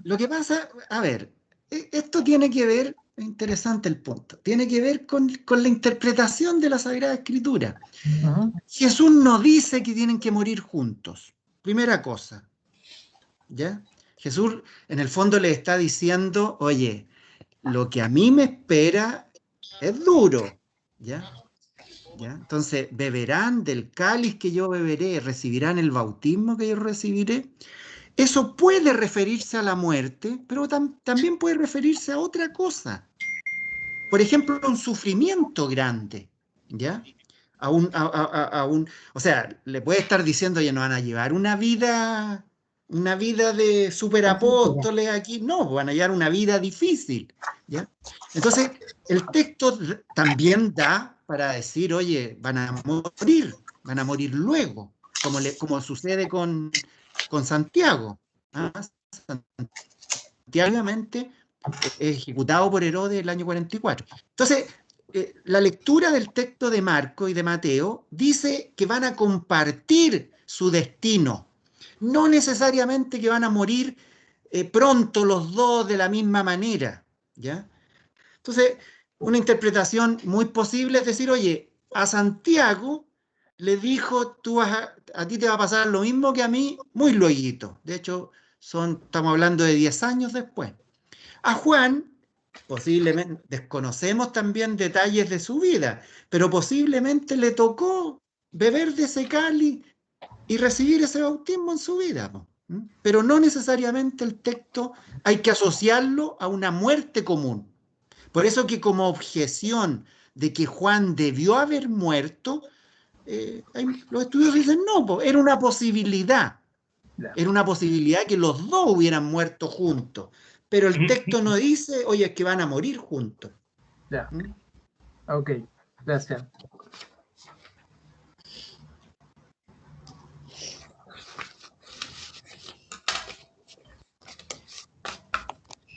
Lo que pasa, a ver, esto tiene que ver Es interesante el punto. Tiene que ver con la interpretación de la Sagrada Escritura. Ujú. Jesús no dice que tienen que morir juntos. Primera cosa. ¿Ya? Jesús en el fondo le está diciendo, oye, lo que a mí me espera es duro. ¿Ya? ¿Ya? Entonces, beberán del cáliz que yo beberé, recibirán el bautismo que yo recibiré. Eso puede referirse a la muerte, pero también puede referirse a otra cosa. Por ejemplo, a un sufrimiento grande, ¿ya? O sea, le puede estar diciendo, ya no van a llevar una vida de superapóstoles aquí. No, van a llevar una vida difícil, ¿ya? Entonces, el texto también da para decir, oye, van a morir luego, como sucede con Santiago. ¿Ah? Santiago, obviamente, ejecutado por Herodes el año 44. Entonces, la lectura del texto de Marcos y de Mateo dice que van a compartir su destino, no necesariamente que van a morir pronto los dos de la misma manera, ¿ya? Entonces, una interpretación muy posible es decir, oye, a Santiago le dijo, a ti te va a pasar lo mismo que a mí, muy lueguito. De hecho, estamos hablando de 10 años después. A Juan, posiblemente, desconocemos también detalles de su vida, pero posiblemente le tocó beber de ese cáliz y recibir ese bautismo en su vida. ¿Mm? Pero no necesariamente el texto hay que asociarlo a una muerte común. Por eso que como objeción de que Juan debió haber muerto, los estudios dicen no, era una posibilidad. Ya. Era una posibilidad que los dos hubieran muerto juntos. Pero el texto no dice, oye, es que van a morir juntos. Ya. ¿Mm? Ok, gracias.